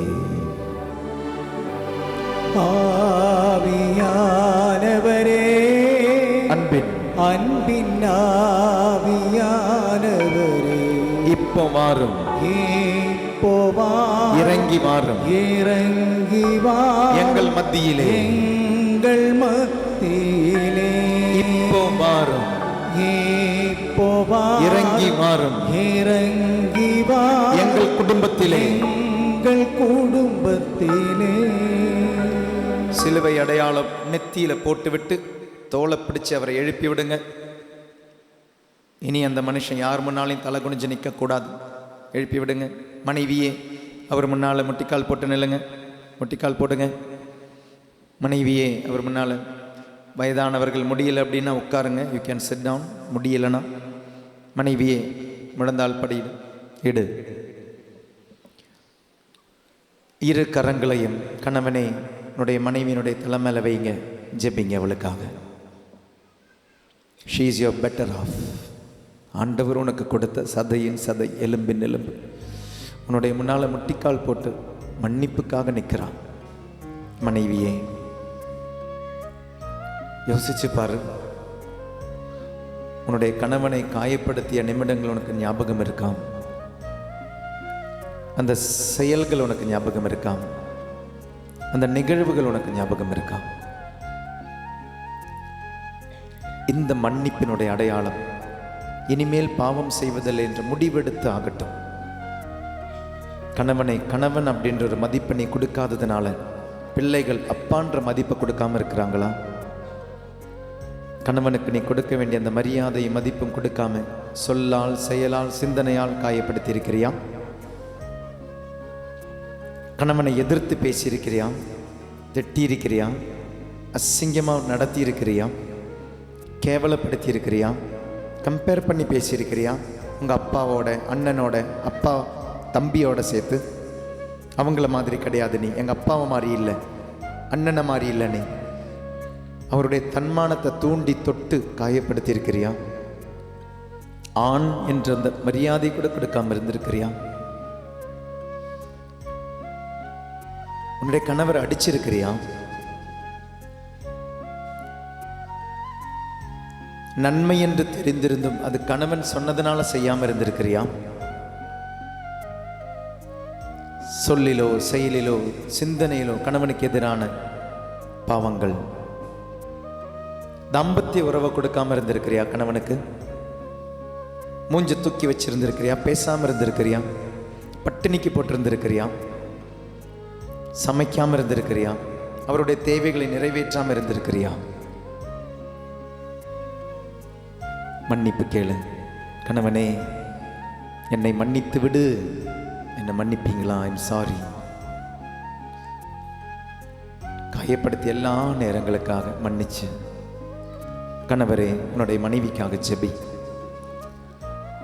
ஆவியானவரே, அன்பின் ஆவியானவரே, இப்போ வாரும், இப்போ இறங்கி வாரும், இறங்கி வா எங்கள் மத்தியிலே, எங்கள் மத்தியிலே. இப்போ வாரும், இப்போ இறங்கி வாரும், இறங்கி வா எங்கள் குடும்பத்திலே, எங்கள் குடும்பத்திலே. சிலுவை அடையாளம் நெத்தியில போட்டுவிட்டு தோளை பிடிச்சு அவரை எழுப்பி விடுங்க. இனி அந்த மனுஷன் யார் முன்னாலையும் தலை குனிஞ்சு நிற்கக்கூடாது. எழுப்பி விடுங்க. மனைவியே, அவர் முன்னால் முட்டிக்கால் போட்டு நில்லுங்க. முட்டிக்கால் போடுங்க. மனைவியே, அவர் முன்னால். வயதானவர்கள் முடியலை அப்படின்னா உட்காருங்க, யூ கேன் சிட் டவுன். முடியலைன்னா மனைவியே முழந்தால் படியிடு, இடு. இரு கரங்களையும் கணவனே உன்னுடைய மனைவியினுடைய தலைமையில வைங்க, ஜெபிங்க அவளுக்காக. She is your better half. ஆண்டவர் உனக்கு கொடுத்த சதையின் சதை, எலும்பின் எலும்பு. உன்னுடைய முன்னால் முட்டிக்கால் போட்டு மன்னிப்புக்காக நிற்கிறான். மனைவியே, யோசிச்சு பாரு. உன்னுடைய கணவனை காயப்படுத்திய நிமிடங்கள் உனக்கு ஞாபகம் இருக்காம்? அந்த செயல்கள் உனக்கு ஞாபகம் இருக்காம்? அந்த நிகழ்வுகள் உனக்கு ஞாபகம் இருக்காம்? இந்த மன்னிப்பினுடைய அடையாளம் இனிமேல் பாவம் செய்வதில்லை என்ற முடிவெடுத்து ஆகட்டும். கணவனை கணவன் அப்படின்ற ஒரு மதிப்பை நீ கொடுக்காததுனால பிள்ளைகள் அப்பான்ற மதிப்பை கொடுக்காம இருக்கிறாங்களா? கணவனுக்கு நீ கொடுக்க வேண்டிய அந்த மரியாதை மதிப்பும் கொடுக்காம சொல்லால், செயலால், சிந்தனையால் காயப்படுத்தி இருக்கிறியா? கணவனை எதிர்த்து பேசியிருக்கிறியா? திட்டியிருக்கிறியா? அசிங்கமாக நடத்தி இருக்கிறியா? கேவலப்படுத்தி இருக்கிறியா? கம்பேர் பண்ணி பேசியிருக்கிறியா? உங்கள் அப்பாவோட, அண்ணனோட, அப்பா தம்பியோட சேர்த்து அவங்கள மாதிரி கிடையாது நீ, எங்கள் அப்பாவை மாதிரி இல்லை, அண்ணனை மாதிரி இல்லை நீ. அவருடைய தன்மானத்தை தூண்டி தொட்டு காயப்படுத்தி இருக்கிறியா? ஆண் என்ற அந்த மரியாதை கூட கொடுக்காம இருந்திருக்கிறியா? உன்னுடைய கணவரை அடிச்சிருக்கிறியா? நன்மை என்று தெரிந்திருந்தும் அது கணவன் சொன்னதுனால செய்யாம இருந்திருக்கிறியா? சொல்லிலோ செயலிலோ சிந்தனையிலோ கணவனுக்கு எதிரான பாவங்கள். தாம்பத்திய உறவை கொடுக்காம இருந்திருக்கிறியா? கணவனுக்கு மூஞ்ச தூக்கி வச்சிருந்திருக்கிறியா? பேசாம இருந்திருக்கிறியா? பட்டினிக்கு போட்டிருந்திருக்கிறியா? சமைக்காம இருந்திருக்கிறியா? அவருடைய தேவைகளை நிறைவேற்றாம இருந்திருக்கிறியா? மன்னிப்பு கேளு. கணவனே, என்னை மன்னித்து விடு, என்னை மன்னிப்பீங்களா? I'm sorry. காயப்படுத்திய எல்லா நேரங்களுக்காக மன்னிச்சு. கணவரே, உன்னுடைய மனைவிக்காக ஜெபி.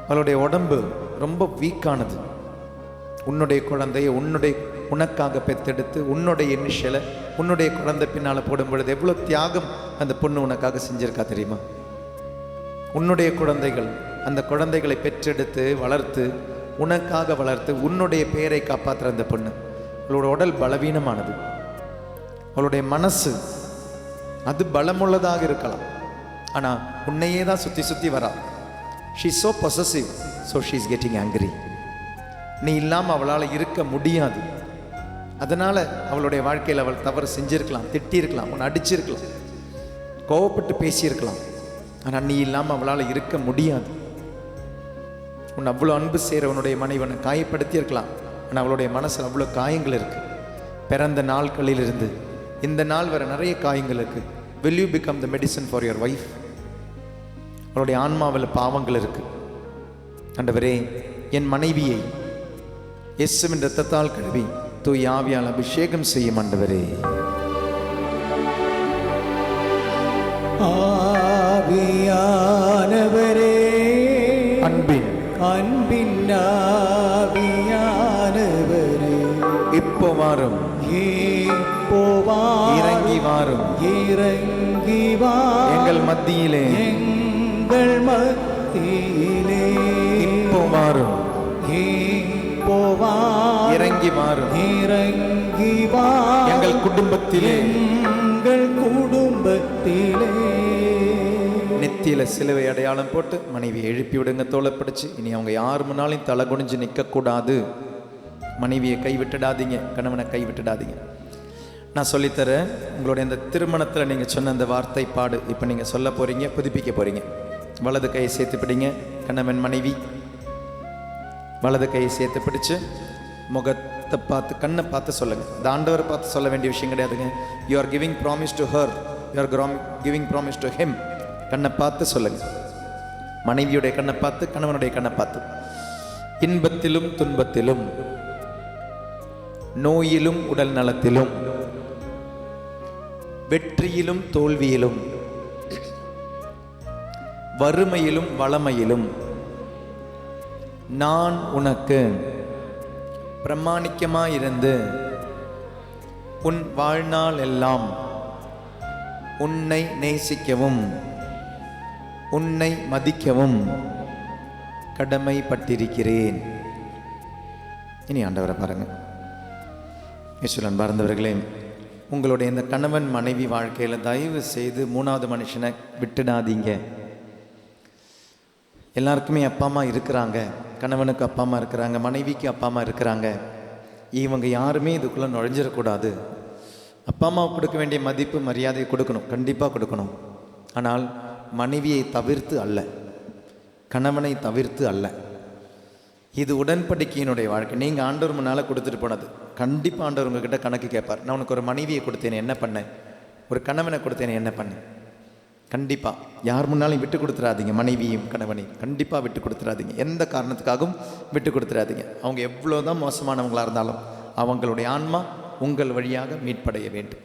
அவளுடைய உடம்பு ரொம்ப வீக்கானது. உன்னுடைய குழந்தைய உனக்காக பெத்தெடுத்து உன்னுடைய இனிஷியலை உன்னுடைய குழந்தை பின்னால் போடும் பொழுது எவ்வளோ தியாகம் அந்த பொண்ணு உனக்காக செஞ்சிருக்கா தெரியுமா? உன்னுடைய குழந்தைகள், அந்த குழந்தைகளை பெற்றெடுத்து வளர்த்து உனக்காக வளர்த்து உன்னுடைய பெயரை காப்பாற்றுற அந்த பொண்ணு. அவளோட உடல் பலவீனமானது, அவளுடைய மனசு அது பலமுள்ளதாக இருக்கலாம், ஆனால் உன்னையே தான் சுற்றி சுற்றி வரா. She is so possessive, so she is getting angry. நீ இல்லாமல் அவளால் இருக்க முடியாது. அதனால் அவளுடைய வாழ்க்கையில் அவள் தவறு செஞ்சிருக்கலாம், திட்டியிருக்கலாம், உன்னை அடிச்சிருக்கலாம், கோவப்பட்டு பேசியிருக்கலாம். ஆனால் நீ இல்லாமல் அவளால் இருக்க முடியாது. உன் அவ்வளோ அன்பு செய்கிற உன்னுடைய மனைவனை காயப்படுத்தியிருக்கலாம், ஆனால் அவளுடைய மனசில் அவ்வளோ காயங்கள் இருக்குது. பிறந்த நாட்களிலிருந்து இந்த நாள் வரை நிறைய காயங்கள் இருக்குது. Will you become the medicine for your wife? அவளுடைய ஆன்மாவில் பாவங்கள் இருக்கு. ஆண்டவரே, என் மனைவியை இயேசுவின் இரத்தத்தால் கழுவி தூய ஆவியால் அபிஷேகம் செய்யும். ஆண்டவரே, ஆவியானவரே, அன்பின் ஆவியானவரே, இப்போ வாரும், இறங்கி வாரும், இறங்கி வா எங்கள் மத்தியிலே, எங்கள் மத்தியிலே. இப்போ வாரும், இறங்கி வாரும், இறங்கி வா எங்கள் குடும்பத்திலே, எங்கள் குடும்பத்திலே. நெத்தியில சிலுவை அடையாளம் போட்டு மனைவியை எழுப்பி விடுங்க, தோளை பிடிச்சு. இனி அவங்க யார் முன்னாலும் தலை குனிஞ்சு நிற்கக்கூடாது. மனைவியை கைவிட்டுடாதீங்க, கணவனை கைவிட்டுடாதீங்க. நான் சொல்லித்தரேன். உங்களுடைய இந்த திருமணத்தில் நீங்கள் சொன்ன அந்த வார்த்தை பாடு இப்போ நீங்கள் சொல்ல போகிறீங்க, புதுப்பிக்க போகிறீங்க. வலது கையை சேர்த்து பிடிங்க. கணவன் மனைவி வலது கையை சேர்த்து பிடிச்சு முகத்தை பார்த்து கண்ணை பார்த்து சொல்லுங்கள். இந்த ஆண்டவரை பார்த்து சொல்ல வேண்டிய விஷயம் கிடையாதுங்க. You are giving promise to her, you are giving promise to him. கண்ணை பார்த்து சொல்லுங்கள். மனைவியுடைய கண்ணை பார்த்து, கணவனுடைய கண்ணை பார்த்து. இன்பத்திலும் துன்பத்திலும், நோயிலும் உடல் நலத்திலும், வெற்றியிலும் தோல்வியிலும், வறுமையிலும் வளமையிலும் நான் உனக்கு பிரமாணிக்கமாயிருந்து உன் வாழ்நாள் எல்லாம் உன்னை நேசிக்கவும் உன்னை மதிக்கவும் கடமைப்பட்டிருக்கிறேன். இனி ஆண்டவரை பாருங்க. ஈஸ்வரன் பார்ந்தவர்களே, உங்களுடைய இந்த கணவன் மனைவி வாழ்க்கையில் தயவு செய்து மூணாவது மனுஷனை விட்டுடாதீங்க. எல்லாருக்குமே அப்பா அம்மா இருக்கிறாங்க. கணவனுக்கு அப்பா அம்மா இருக்கிறாங்க, மனைவிக்கு அப்பா அம்மா இருக்கிறாங்க. இவங்க யாருமே இதுக்குள்ளே நுழைஞ்சிடக்கூடாது. அப்பா அம்மாவுக்கு கொடுக்க வேண்டிய மதிப்பு மரியாதை கொடுக்கணும், கண்டிப்பாக கொடுக்கணும். ஆனால் மனைவியை தவிர்த்து அல்ல, கணவனை தவிர்த்து அல்ல. இது உடன்படிக்கையினுடைய வாழ்க்கை. நீங்கள் ஆண்டவர் முன்னால் கொடுத்துட்டு போனது. கண்டிப்பாக ஆண்டவர் உங்ககிட்ட கணக்கு கேட்பார். நான் உனக்கு ஒரு மனைவியை கொடுத்தேன், என்ன பண்ணேன்? ஒரு கணவனை கொடுத்தேன், என்ன பண்ணேன்? கண்டிப்பாக யார் முன்னாலும் விட்டு கொடுத்துடாதீங்க. மனைவியும் கணவனையும் கண்டிப்பாக விட்டு கொடுத்துடாதீங்க. எந்த காரணத்துக்காகவும் விட்டு கொடுத்துடாதீங்க. அவங்க எவ்வளோதான் மோசமானவங்களாக இருந்தாலும் அவங்களுடைய ஆன்மா உங்கள் வழியாக மீட்படைய வேண்டும்.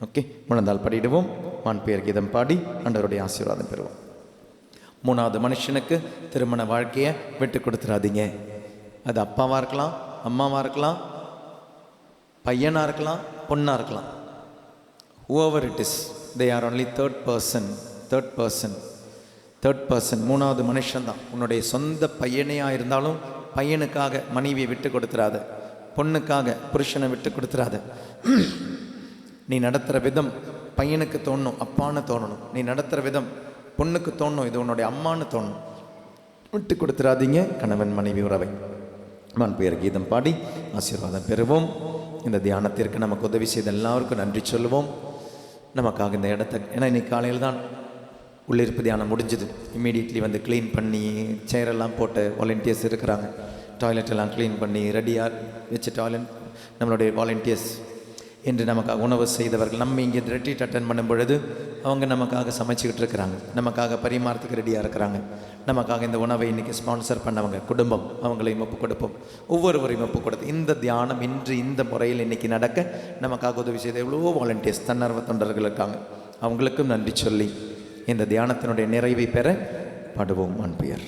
ஓகே, முழந்தால் படிடுவோம். வான் பெயர் கீதம் பாடி ஆண்டவருடைய ஆசீர்வாதம் பெறுவோம். மூணாவது மனுஷனுக்கு திருமண வாழ்க்கையை விட்டு கொடுத்துடாதீங்க. அது அப்பாவாக இருக்கலாம், அம்மாவாக இருக்கலாம், பையனாக இருக்கலாம், பொண்ணாக இருக்கலாம். whoever it is, they are only third person. Third person, மூணாவது மனுஷன்தான். உன்னுடைய சொந்த பையனையாக இருந்தாலும் பையனுக்காக மனைவியை விட்டு கொடுத்துறாத, பொண்ணுக்காக புருஷனை விட்டு கொடுத்துறாத. நீ நடத்துகிற விதம் பையனுக்கு தோணும் அப்பான்னு தோணணும், நீ நடத்துகிற விதம் பொண்ணுக்கு தோணும் இது உன்னுடைய அம்மான்னு தோணும். விட்டு கொடுத்துறாதீங்க கணவன் மனைவி உறவை. பெயர் கீதம் பாடி ஆசீர்வாதம் பெறுவோம். இந்த தியானத்திற்கு நமக்கு உதவி செய்த எல்லாருக்கும் நன்றி சொல்லுவோம். நமக்காக இந்த இடத்த, ஏன்னா இன்னைக்கு காலையில் தான் உள்ளிருப்பு தியானம் முடிஞ்சுது. இம்மீடியட்லி வந்து க்ளீன் பண்ணி சேரெல்லாம் போட்டு வாலண்டியர்ஸ் இருக்கிறாங்க, டாய்லெட் எல்லாம் க்ளீன் பண்ணி ரெடியாக வச்சு டாய்லெட் நம்மளுடைய வாலண்டியர்ஸ் என்று நமக்காக உணவு செய்தவர்கள். நம்ம இங்கே ரெட்ரீட் அட்டன் பண்ணும் பொழுது அவங்க நமக்காக சமைச்சிக்கிட்டு இருக்கிறாங்க, நமக்காக பரிமாறத்துக்கு ரெடியாக இருக்கிறாங்க. நமக்காக இந்த உணவை இன்றைக்கி ஸ்பான்சர் பண்ணவங்க குடும்பம், அவங்களையும் ஒப்பு கொடுப்போம், ஒவ்வொருவரையும் ஒப்பு கொடுத்து இந்த தியானம் இன்று இந்த முறையில் இன்றைக்கி நடக்க நமக்காக உதவி செய்த எவ்வளவோ வாலண்டியர்ஸ் தன்னார்வ தொண்டர்கள் இருக்காங்க. அவங்களுக்கும் நன்றி சொல்லி இந்த தியானத்தினுடைய நிறைவை பெற பாடுவோம் பெயர்.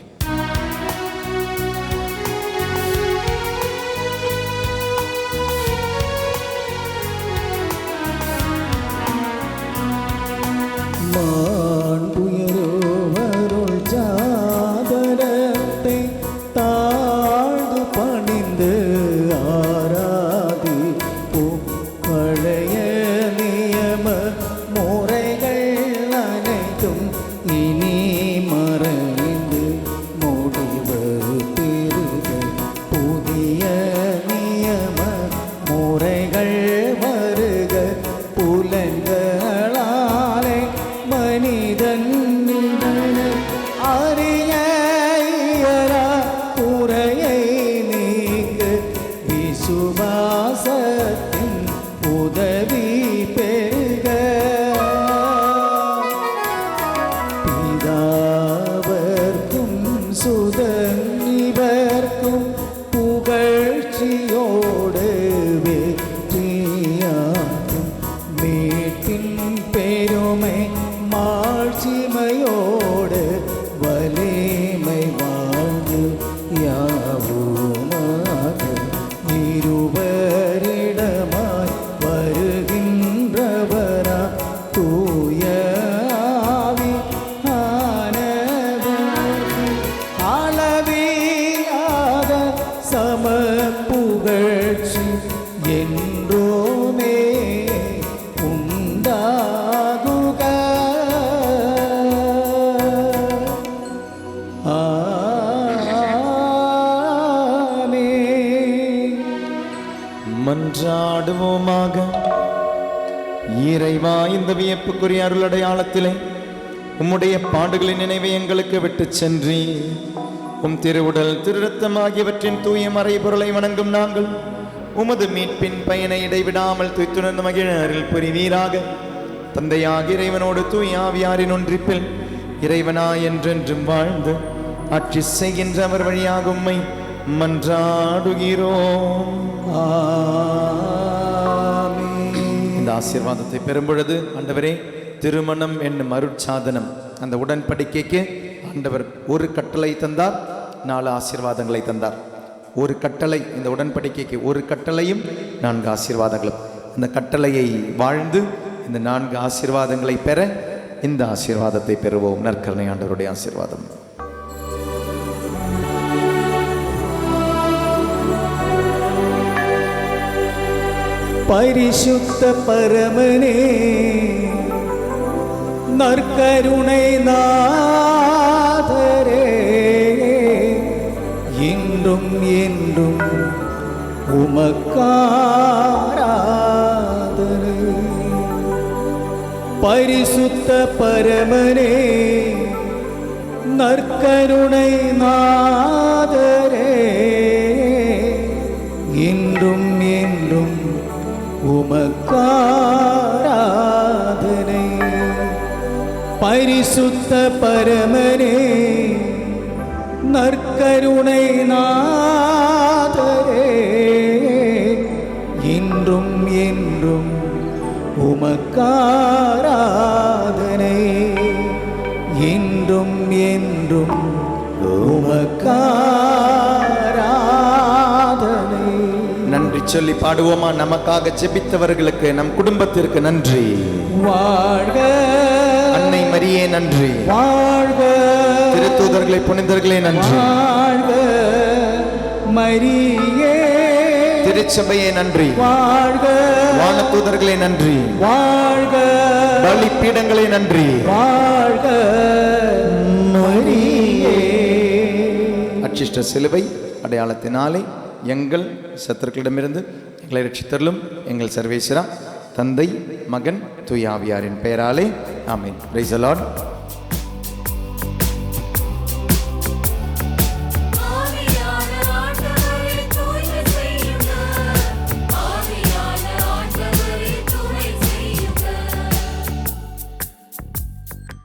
மாண்புயரோவருள் ஜாதரத்தை தாழ்ந்து பணிந்து ஆராதிப்போம். பழைய நியம முறைகள் அனைத்தும் இனி மறைந்து முடிவு பெறுக. புதிய நியம முறைகள் வருக. புலன்களாலே மனிதன் அறிய இயலா குறையை நீக்க விசுவாசத்தின் உதவி பெறுக. பிதாவர்க்கும் சுதன் இவர்க்கும் புகழ்ச்சியோடு வெற்றியாகும். மீட்பின் பெருமை மாட்சிமையோடு வலிமை வாழ்ந்து யாவுமாக இருவரிடமாய் வருகின்றவரா தூய ஆவி ஆனவருக்கு அளவியாத சம புகழ்ச்சி என்றோமே உண்டாகுக. ஆமென். மன்றாடுவோமாக. இறைவா, இந்த வியப்புக்குரிய அருளடையாளத்திலே உம்முடைய பாடுகளின் நினைவை எங்களுக்கு விட்டு சென்றி உம் திருவுடல் திருரத்தம் ஆகியவற்றின் தூய மறைபொருளை வணங்கும் நாங்கள் உமது மீட்பின் பயனை இடைவிடாமல் துய்த்துணர்ந்து மகிழ அருள் புரிவீராக. தந்தையாக இறைவனோடு தூய் ஆவியாரின் ஒன்றிப்பில் இறைவனாய் என்றென்றும் வாழ்ந்து ஆட்சி செய்கின்ற அவர் வழியாக உம்மை மன்றாடுகிறோம். இந்த ஆசீர்வாதத்தை பெறும் பொழுது ஆண்டவரே, திருமணம் என்னும் அருட்சாதனம் அந்த உடன்படிக்கைக்கு ஆண்டவர் ஒரு கட்டளை தந்தார், 4 ஆசீர்வாதங்களை தந்தார். ஒரு கட்டளை, இந்த உடன்படிக்கைக்கு ஒரு கட்டளையும் 4 ஆசீர்வாதங்களும். இந்த கட்டளையை வாழ்ந்து இந்த 4 ஆசீர்வாதங்களை பெற இந்த ஆசீர்வாதத்தை பெறுவோம். நற்கருணை ஆண்டவருடைய ஆசீர்வாதம். பரிசுத்த பரமனே, நற்கருணை நாதரே, இன்றும் என்றும் உமக்காராதனை. பரிசுத்த பரமனே, நற்கருணை நாதரே, இன்றும் என்றும் உமக்காராதனை. பரிசுத்த பரமனே, நற்கருணை நாதரே, இன்றும் என்றும் உமக்காராதனை. இன்றும் என்றும் உமக்காராதனை. நன்றி சொல்லி பாடுவோமா? நமக்காக ஜெபித்தவர்களுக்கு, நம் குடும்பத்திற்கு நன்றி. வாழ்க அன்னை மரியே நன்றி. வாழ்க தூதர்களை புனிதர்களே நன்றி. வாழ்க மரியே, திருச்சபையே நன்றி. வாழ்க வானதூதர்களே நன்றி. வாழ்க பலிபீடங்களே நன்றி. வாழ்க மரியே. அச்சிஷ்ட சிலுவை அடையாளத்தினாலே எங்கள் சத்துருக்களிடமிருந்து எங்களை ரட்சித்தருளும் எங்கள் சர்வேஸ்வரா, தந்தை, மகன், தூய ஆவியாரின் பெயராலே ஆமென். Praise the Lord.